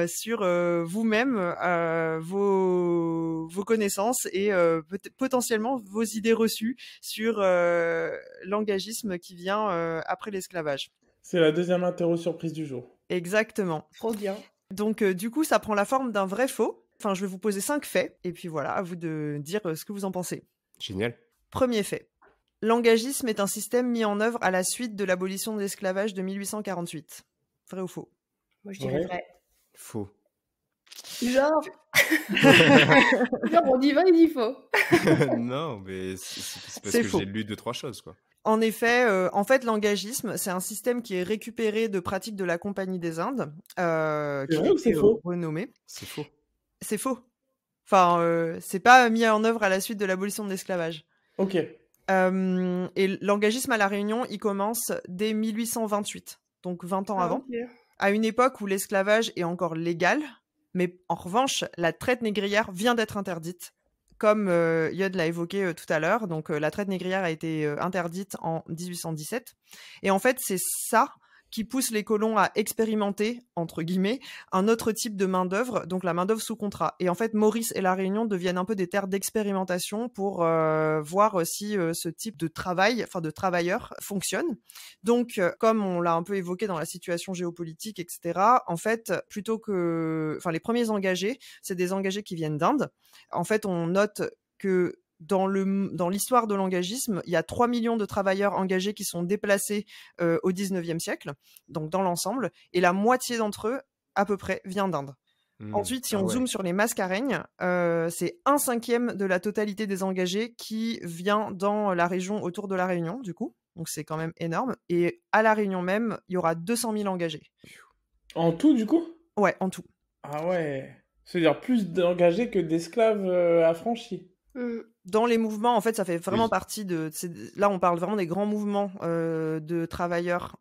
sur vous-même, vos connaissances et potentiellement vos idées reçues sur l'engagisme qui vient après l'esclavage. C'est la deuxième interro surprise du jour. Exactement. Trop bien. Donc du coup ça prend la forme d'un vrai faux. Enfin, je vais vous poser 5 faits, et puis voilà, à vous de dire ce que vous en pensez. Génial. Premier fait. L'engagisme est un système mis en œuvre à la suite de l'abolition de l'esclavage de 1848. Vrai ou faux? Moi, je dirais Ouais. vrai. Faux. Genre, on dit vrai, il dit faux. Non, mais c'est parce C'est que faux. j'ai lu 2-3 choses, quoi. En effet, l'engagisme, c'est un système qui est récupéré de pratiques de la Compagnie des Indes, C'est qui vrai a ou c'est été faux? renommée. C'est faux. C'est faux. Enfin, c'est pas mis en œuvre à la suite de l'abolition de l'esclavage. Ok. Et l'engagisme à La Réunion, il commence dès 1828, donc 20 ans avant, Ok. à une époque où l'esclavage est encore légal, mais en revanche, la traite négrière vient d'être interdite, comme Yod l'a évoqué tout à l'heure. Donc la traite négrière a été interdite en 1817. Et en fait, c'est ça qui pousse les colons à expérimenter, entre guillemets, un autre type de main-d'œuvre, donc la main-d'œuvre sous contrat. Et en fait, Maurice et La Réunion deviennent un peu des terres d'expérimentation pour voir si ce type de travail, enfin de travailleurs, fonctionne. Donc, comme on l'a un peu évoqué dans la situation géopolitique, etc., en fait, les premiers engagés, c'est des engagés qui viennent d'Inde. En fait, on note que dans l'histoire de l'engagisme, il y a 3 millions de travailleurs engagés qui sont déplacés au 19e siècle, donc dans l'ensemble, et la moitié d'entre eux, à peu près, vient d'Inde. Ensuite, si on zoome sur les Mascareignes, c'est 1/5 de la totalité des engagés qui vient dans la région autour de La Réunion, du coup. Donc c'est quand même énorme. Et à La Réunion même, il y aura 200 000 engagés. En tout, du coup? Ouais, en tout. Ah ouais. C'est-à-dire plus d'engagés que d'esclaves affranchis. Dans les mouvements, en fait, ça fait vraiment Oui. partie de... Là, on parle vraiment des grands mouvements de travailleurs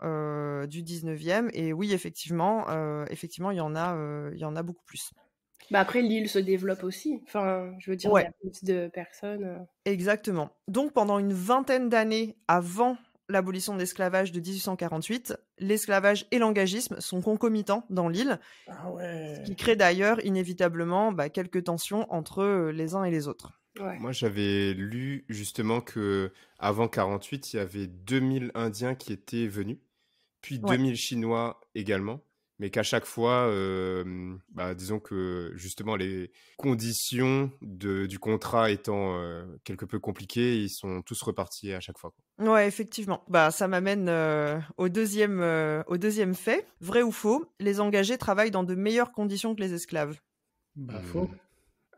du 19e. Et oui, effectivement, il y en a beaucoup plus. Bah après, l'île se développe aussi. Enfin, je veux dire, il y a plus de personnes. Exactement. Donc, pendant une vingtaine d'années avant l'abolition de l'esclavage de 1848, l'esclavage et l'engagisme sont concomitants dans l'île, Ah ouais. ce qui crée d'ailleurs inévitablement quelques tensions entre les uns et les autres. Ouais. Moi, j'avais lu justement que avant 48, il y avait 2000 Indiens qui étaient venus, puis 2000 Chinois également, mais qu'à chaque fois, disons que justement les conditions du contrat étant quelque peu compliquées, ils sont tous repartis à chaque fois, quoi. Ouais, effectivement. Ça m'amène au deuxième fait. Vrai ou faux, les engagés travaillent dans de meilleures conditions que les esclaves. Bah faux.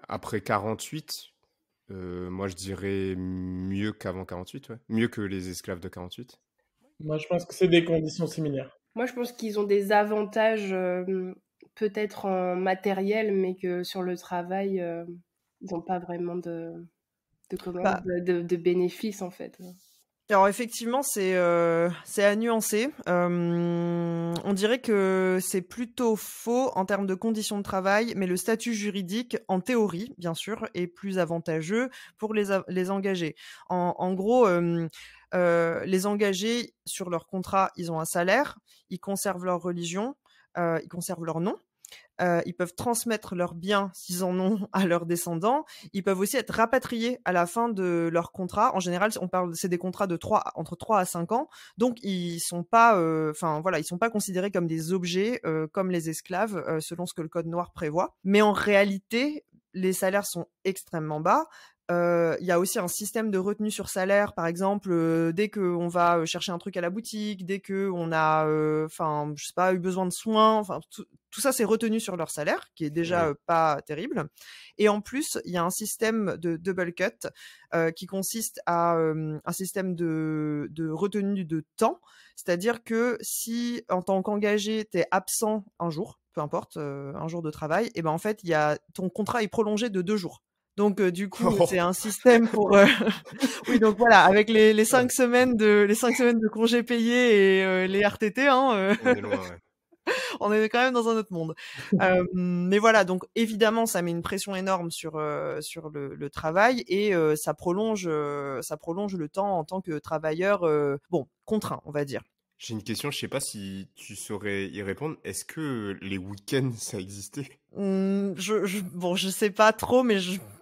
Après 48, moi je dirais mieux qu'avant 48, ouais. Mieux que les esclaves de 48. Moi, je pense que c'est des conditions similaires. Moi, je pense qu'ils ont des avantages peut-être en matériel, mais que sur le travail, ils n'ont pas vraiment de bénéfices, en fait. Alors effectivement, c'est à nuancer. On dirait que c'est plutôt faux en termes de conditions de travail, mais le statut juridique, en théorie, bien sûr, est plus avantageux pour les engagés. En gros, les engagés, sur leur contrat, ils ont un salaire, ils conservent leur religion, ils conservent leur nom. Ils peuvent transmettre leurs biens, s'ils en ont, à leurs descendants. Ils peuvent aussi être rapatriés à la fin de leur contrat. En général, c'est des contrats entre 3 à 5 ans. Donc, ils sont pas, ils sont pas considérés comme des objets, comme les esclaves, selon ce que le Code noir prévoit. Mais en réalité, les salaires sont extrêmement bas. Il y a aussi un système de retenue sur salaire, par exemple, dès qu'on va chercher un truc à la boutique, dès qu'on a, je sais pas, eu besoin de soins, enfin tout ça c'est retenu sur leur salaire, qui est déjà pas terrible. Et en plus, il y a un système de double cut qui consiste à un système de retenue de temps, c'est-à-dire que si en tant qu'engagé t'es absent un jour, peu importe, un jour de travail, et ben en fait ton contrat est prolongé de 2 jours. Donc du coup, c'est un système pour oui, donc voilà, avec les 5 semaines de congés payés et les RTT, hein, On est loin, ouais. on est quand même dans un autre monde. Mais voilà, donc évidemment, ça met une pression énorme sur le travail et ça prolonge le temps en tant que travailleur contraint, on va dire. J'ai une question, je sais pas si tu saurais y répondre. Est-ce que les week-ends, ça existait? Je sais pas trop, mais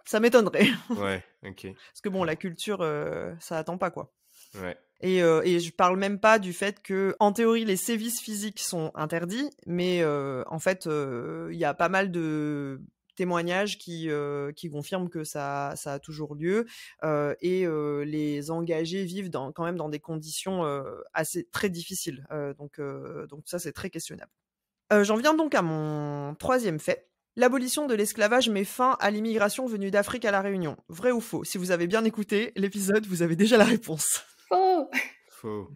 ça m'étonnerait. Ouais, ok. Parce que bon, la culture, ça attend pas, quoi. Ouais. Et je parle même pas du fait que, en théorie, les sévices physiques sont interdits, mais en fait, il y a pas mal de témoignages qui confirment que ça a toujours lieu et les engagés vivent quand même dans des conditions très difficiles. Donc ça, c'est très questionnable. J'en viens donc à mon 3e fait. L'abolition de l'esclavage met fin à l'immigration venue d'Afrique à La Réunion. Vrai ou faux? Si vous avez bien écouté l'épisode, vous avez déjà la réponse. Faux.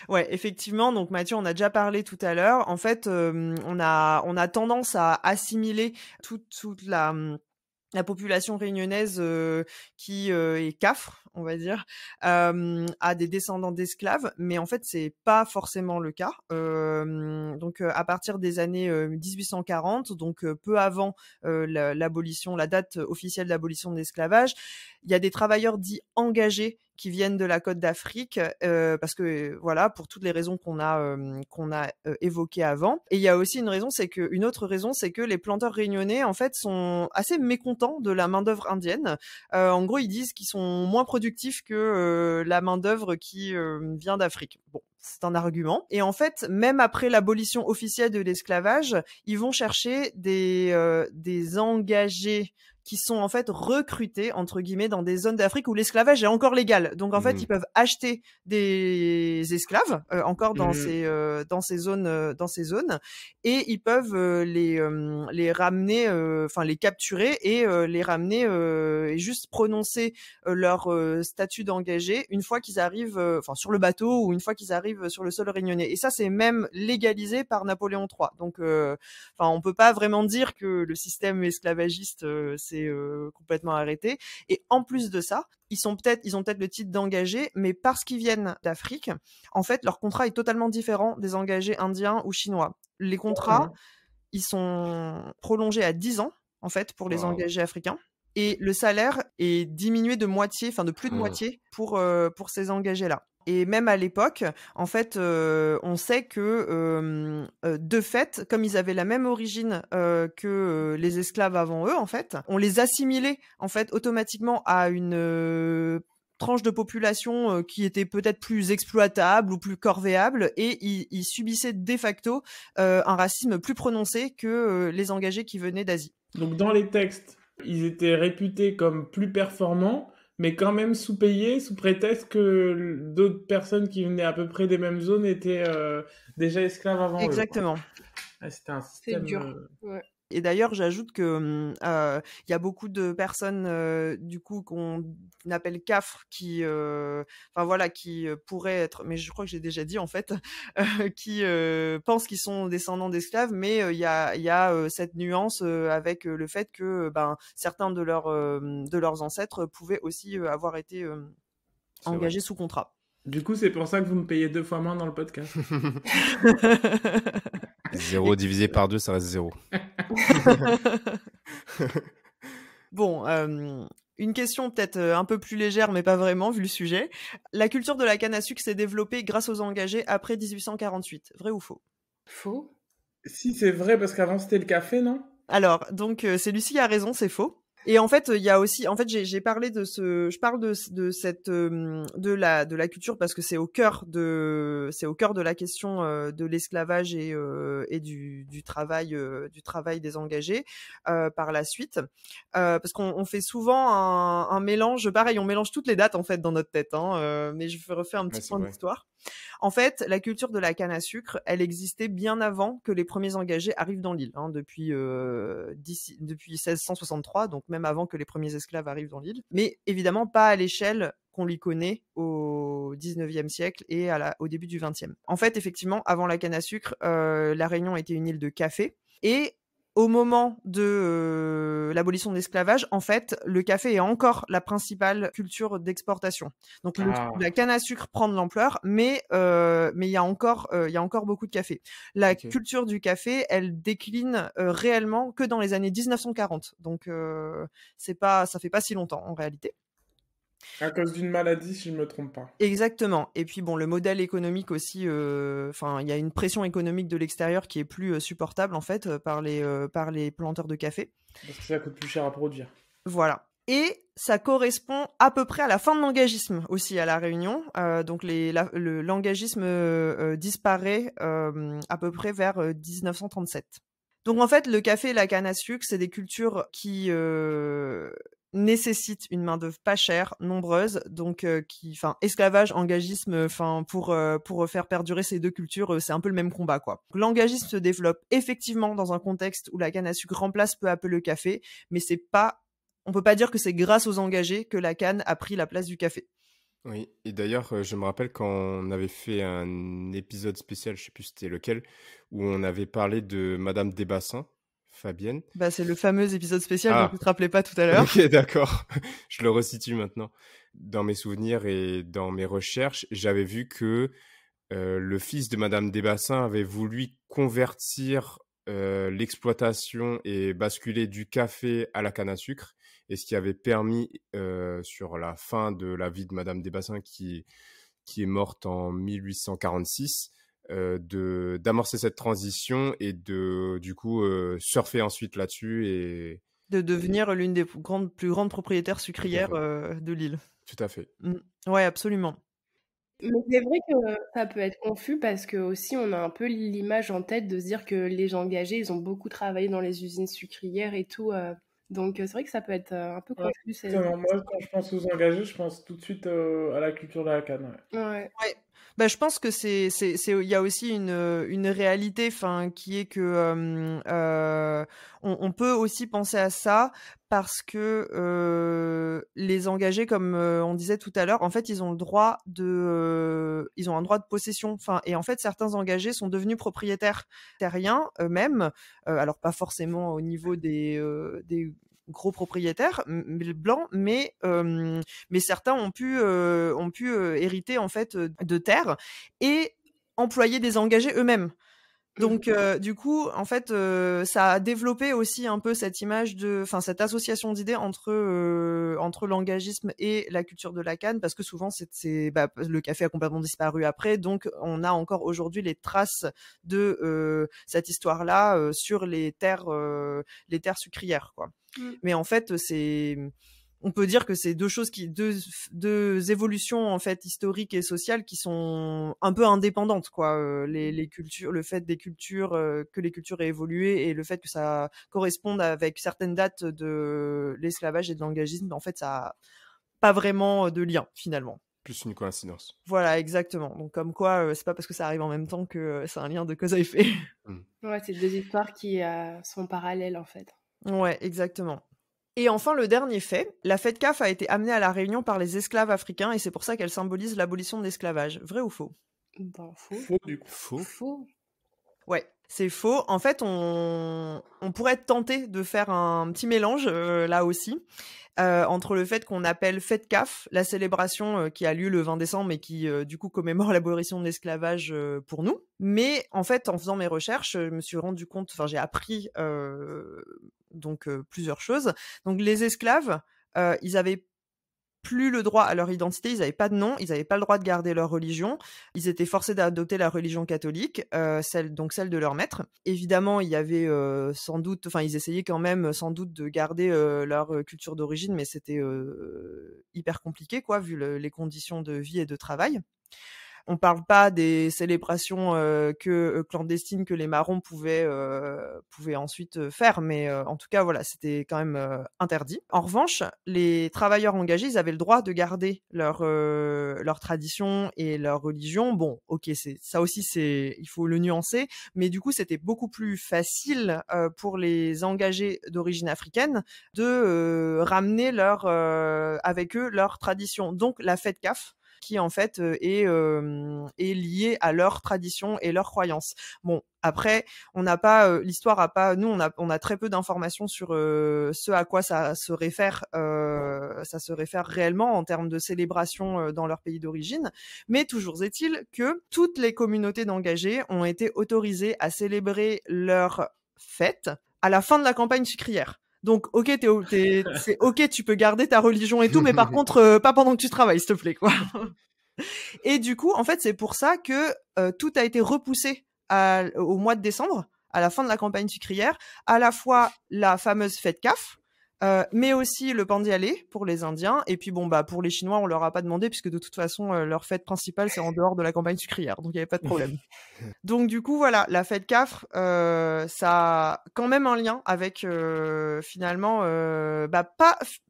Ouais, effectivement. Donc Mathieu, on a déjà parlé tout à l'heure. En fait, on a tendance à assimiler toute la population réunionnaise qui est cafre, on va dire, à des descendants d'esclaves, mais en fait c'est pas forcément le cas. Donc à partir des années 1840, donc peu avant l'abolition, la date officielle d'abolition de l'esclavage, il y a des travailleurs dits engagés qui viennent de la côte d'Afrique, parce que voilà, pour toutes les raisons qu'on a évoquées avant. Et il y a aussi une autre raison, c'est que les planteurs réunionnais en fait sont assez mécontents de la main d'œuvre indienne. En gros, ils disent qu'ils sont moins productifs que la main d'œuvre qui vient d'Afrique. Bon, c'est un argument. Et en fait, même après l'abolition officielle de l'esclavage, ils vont chercher des engagés qui sont en fait recrutés entre guillemets dans des zones d'Afrique où l'esclavage est encore légal. Donc en fait, ils peuvent acheter des esclaves encore dans ces zones et ils peuvent les ramener, les capturer et les ramener et juste prononcer leur statut d'engagé une fois qu'ils arrivent sur le bateau ou une fois qu'ils arrivent sur le sol réunionnais. Et ça, c'est même légalisé par Napoléon III. Donc on peut pas vraiment dire que le système esclavagiste c'est complètement arrêté. Et en plus de ça, ils ont peut-être le titre d'engagé, mais parce qu'ils viennent d'Afrique, en fait, leur contrat est totalement différent des engagés indiens ou chinois. Les contrats, ils sont prolongés à 10 ans, en fait, pour les engagés africains. Et le salaire est diminué de moitié, de plus de moitié pour ces engagés-là. Et même à l'époque, en fait, on sait que de fait, comme ils avaient la même origine que les esclaves avant eux, en fait, on les assimilait en fait automatiquement à une tranche de population qui était peut-être plus exploitable ou plus corvéable, et ils subissaient de facto un racisme plus prononcé que les engagés qui venaient d'Asie. Donc dans les textes, ils étaient réputés comme plus performants, mais quand même sous-payés, sous prétexte que d'autres personnes qui venaient à peu près des mêmes zones étaient déjà esclaves avant eux. Exactement. C'était un système... C'est dur, ouais. Et d'ailleurs, j'ajoute que y a beaucoup de personnes du coup qu'on appelle cafres qui pourraient être, mais je crois que j'ai déjà dit en fait, qui pensent qu'ils sont descendants d'esclaves, mais il y a cette nuance avec le fait que certains de leurs ancêtres pouvaient aussi avoir été engagés sous contrat. Du coup, c'est pour ça que vous me payez 2 fois moins dans le podcast. 0 divisé par 2, ça reste 0. Bon, une question peut-être un peu plus légère, mais pas vraiment, vu le sujet. La culture de la canne à sucre s'est développée grâce aux engagés après 1848. Vrai ou faux? Faux. Si, c'est vrai, parce qu'avant, c'était le café, non? Alors, donc, c'est Lucie qui a raison, c'est faux. Et en fait, il y a aussi, en fait, j'ai parlé je parle de cette, de la culture parce que c'est au cœur de la question de l'esclavage et du travail des engagés par la suite, parce qu'on fait souvent un mélange, pareil, on mélange toutes les dates en fait dans notre tête, hein, mais je refais un petit point d'histoire. En fait, la culture de la canne à sucre, elle existait bien avant que les premiers engagés arrivent dans l'île, hein, depuis 1663, donc même avant que les premiers esclaves arrivent dans l'île. Mais évidemment pas à l'échelle qu'on lui connaît au 19e siècle et au début du 20e. En fait, effectivement, avant la canne à sucre, la Réunion était une île de café. Et au moment de l'abolition de l'esclavage, en fait, le café est encore la principale culture d'exportation. Donc la canne à sucre prend de l'ampleur, mais il y a encore beaucoup de café. La culture du café, elle décline réellement que dans les années 1940. Donc ça fait pas si longtemps en réalité. À cause d'une maladie, si je ne me trompe pas. Exactement. Et puis bon, le modèle économique aussi, il y a une pression économique de l'extérieur qui est plus supportable en fait par les planteurs de café. Parce que ça coûte plus cher à produire. Voilà. Et ça correspond à peu près à la fin de l'engagisme aussi à La Réunion. Donc l'engagisme disparaît à peu près vers 1937. Donc en fait, le café et la canne à sucre, c'est des cultures qui nécessitent une main-d'œuvre pas chère, nombreuse, donc esclavage, engagisme, pour faire perdurer ces deux cultures, c'est un peu le même combat, quoi. L'engagisme se développe effectivement dans un contexte où la canne à sucre remplace peu à peu le café, mais on peut pas dire que c'est grâce aux engagés que la canne a pris la place du café. Oui, et d'ailleurs, je me rappelle quand on avait fait un épisode spécial, je sais plus c'était lequel, où on avait parlé de Madame Desbassins, Fabienne. Bah, c'est le fameux épisode spécial dont tu te rappelais pas tout à l'heure. Ok, d'accord. Je le resitue maintenant. Dans mes souvenirs et dans mes recherches, j'avais vu que le fils de Madame Desbassins avait voulu convertir l'exploitation et basculer du café à la canne à sucre, et ce qui avait permis, sur la fin de la vie de Madame Desbassins, qui est morte en 1846, d'amorcer cette transition et du coup, surfer ensuite là-dessus et de devenir l'une des plus grandes propriétaires sucrières de l'île. Tout à fait. Ouais, absolument. Mais c'est vrai que ça peut être confus parce que aussi on a un peu l'image en tête de se dire que les engagés, ils ont beaucoup travaillé dans les usines sucrières et tout. Donc c'est vrai que ça peut être un peu confus. Moi, quand je pense aux engagés, je pense tout de suite à la culture de la canne. Ouais. Bah, je pense que il y a aussi une réalité, qui est que on peut aussi penser à ça parce que les engagés, comme on disait tout à l'heure, en fait, ils ont un droit de possession. Et en fait, certains engagés sont devenus propriétaires terriens eux-mêmes. Alors pas forcément au niveau des gros propriétaires blancs, mais certains ont pu hériter en fait de terres et employer des engagés eux-mêmes. Donc du coup, en fait, ça a développé aussi un peu cette image cette association d'idées entre l'engagisme et la culture de la canne, parce que souvent le café a complètement disparu après, donc on a encore aujourd'hui les traces de cette histoire-là sur les terres sucrières, quoi. Mais en fait, on peut dire que c'est deux évolutions en fait historiques et sociales qui sont un peu indépendantes, quoi. Les cultures, le fait que les cultures aient évolué et le fait que ça corresponde avec certaines dates de l'esclavage et de l'engagisme, en fait, ça a pas vraiment de lien finalement. Plus une coïncidence. Voilà, exactement. Donc comme quoi, c'est pas parce que ça arrive en même temps que c'est un lien de cause à effet. Ouais, c'est deux histoires qui sont parallèles en fait. Ouais, exactement. Et enfin, le dernier fait, la fête CAF a été amenée à La Réunion par les esclaves africains et c'est pour ça qu'elle symbolise l'abolition de l'esclavage. Vrai ou faux ? Faux. Faux, du coup. Faux. Ouais, c'est faux. En fait, on pourrait être tenté de faire un petit mélange, là aussi, entre le fait qu'on appelle fête CAF, la célébration qui a lieu le 20 décembre et qui, du coup, commémore l'abolition de l'esclavage pour nous. Mais en fait, en faisant mes recherches, je me suis rendu compte, j'ai appris plusieurs choses. Donc les esclaves, ils avaient plus le droit à leur identité, ils n'avaient pas de nom, ils n'avaient pas le droit de garder leur religion, ils étaient forcés d'adopter la religion catholique, celle de leur maître. Évidemment, il y avait sans doute, enfin ils essayaient quand même sans doute de garder leur culture d'origine, mais c'était hyper compliqué, quoi, vu les conditions de vie et de travail. On parle pas des célébrations clandestines que les marrons pouvaient ensuite faire, mais en tout cas voilà, c'était quand même interdit. En revanche, les travailleurs engagés, ils avaient le droit de garder leur tradition et leur religion. Bon, ok, ça aussi, il faut le nuancer, mais du coup c'était beaucoup plus facile pour les engagés d'origine africaine de ramener avec eux leur tradition. Donc la fête CAF, qui en fait est lié à leur tradition et leurs croyances. Bon, après, on n'a pas l'histoire a pas, nous on a très peu d'informations sur ce à quoi ça se réfère réellement en termes de célébration dans leur pays d'origine, mais toujours est-il que toutes les communautés d'engagés ont été autorisées à célébrer leur fête à la fin de la campagne sucrière. Donc, ok, c'est ok, tu peux garder ta religion et tout, mais par contre, pas pendant que tu travailles, s'il te plaît, quoi. Et du coup, en fait, c'est pour ça que tout a été repoussé au mois de décembre, à la fin de la campagne sucrière, à la fois la fameuse fête CAF, mais aussi le Pandialé pour les Indiens. Et puis bon, bah pour les Chinois, on leur a pas demandé puisque de toute façon leur fête principale c'est en dehors de la campagne sucrière, donc il y avait pas de problème. Donc du coup voilà, la fête CAF, ça a quand même un lien avec finalement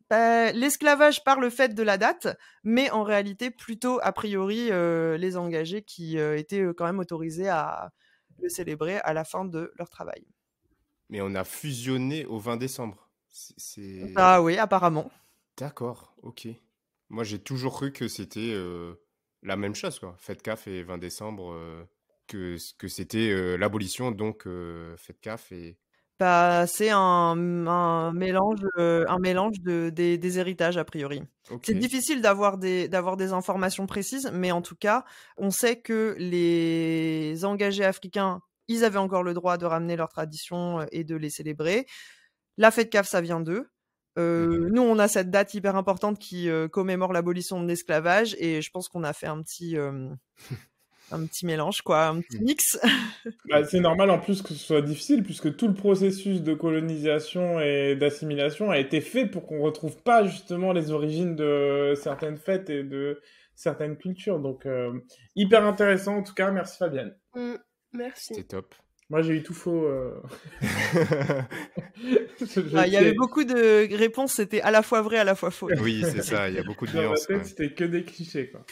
l'esclavage par le fait de la date, mais en réalité plutôt a priori les engagés qui étaient quand même autorisés à le célébrer à la fin de leur travail. Mais on a fusionné au 20 décembre. Ah oui, apparemment. D'accord, ok. Moi, j'ai toujours cru que c'était la même chose, quoi. Fête CAF et 20 décembre, que c'était l'abolition, donc Fête CAF et... Bah, c'est un mélange des héritages, a priori. Okay. C'est difficile d'avoir des informations précises, mais en tout cas, on sait que les engagés africains, ils avaient encore le droit de ramener leur tradition et de les célébrer. La fête CAF, ça vient d'eux. Nous, on a cette date hyper importante qui commémore l'abolition de l'esclavage, et je pense qu'on a fait un petit mélange, quoi, un petit mix. Bah, c'est normal en plus que ce soit difficile, puisque tout le processus de colonisation et d'assimilation a été fait pour qu'on retrouve pas justement les origines de certaines fêtes et de certaines cultures. Donc, hyper intéressant en tout cas. Merci Fabienne. Merci. C'était top. Moi, j'ai eu tout faux. Il y avait beaucoup de réponses, c'était à la fois vrai, à la fois faux. Oui, c'est ça, il y a beaucoup de nuances. Dans ma tête, c'était que des clichés, quoi.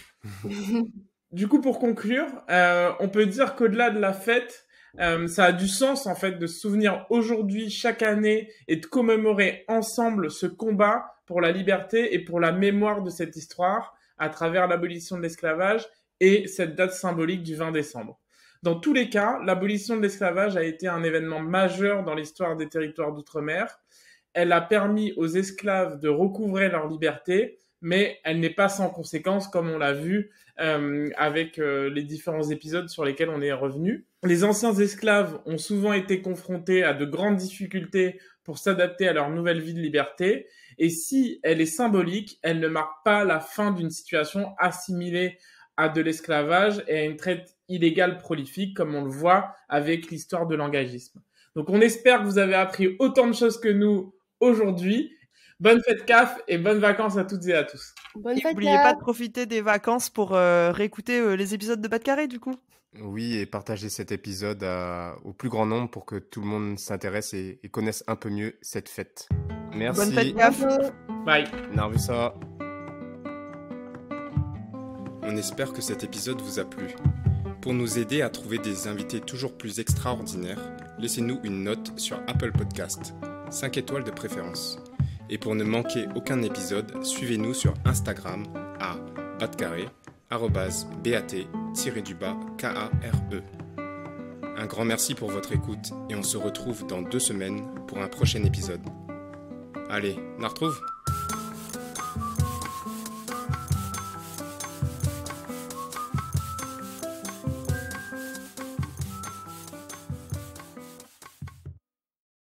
Du coup, pour conclure, on peut dire qu'au-delà de la fête, ça a du sens, en fait, de se souvenir aujourd'hui, chaque année, et de commémorer ensemble ce combat pour la liberté et pour la mémoire de cette histoire à travers l'abolition de l'esclavage et cette date symbolique du 20 décembre. Dans tous les cas, l'abolition de l'esclavage a été un événement majeur dans l'histoire des territoires d'outre-mer. Elle a permis aux esclaves de recouvrer leur liberté, mais elle n'est pas sans conséquences, comme on l'a vu avec les différents épisodes sur lesquels on est revenu. Les anciens esclaves ont souvent été confrontés à de grandes difficultés pour s'adapter à leur nouvelle vie de liberté. Et si elle est symbolique, elle ne marque pas la fin d'une situation assimilée à de l'esclavage et à une traite illégale prolifique, comme on le voit avec l'histoire de l'engagisme. Donc on espère que vous avez appris autant de choses que nous aujourd'hui. Bonne fête CAF et bonnes vacances à toutes et à tous. Bonne fête. N'oubliez pas de profiter des vacances pour réécouter les épisodes de Pas de Carré, du coup. Oui, et partager cet épisode au plus grand nombre pour que tout le monde s'intéresse et connaisse un peu mieux cette fête. Merci. Bonne fête CAF. Bye. Narvissa. On espère que cet épisode vous a plu. Pour nous aider à trouver des invités toujours plus extraordinaires, laissez-nous une note sur Apple Podcast, 5 étoiles de préférence. Et pour ne manquer aucun épisode, suivez-nous sur Instagram à @bat_carré, @bat_KARE. Un grand merci pour votre écoute et on se retrouve dans 2 semaines pour un prochain épisode. Allez, on la retrouve ?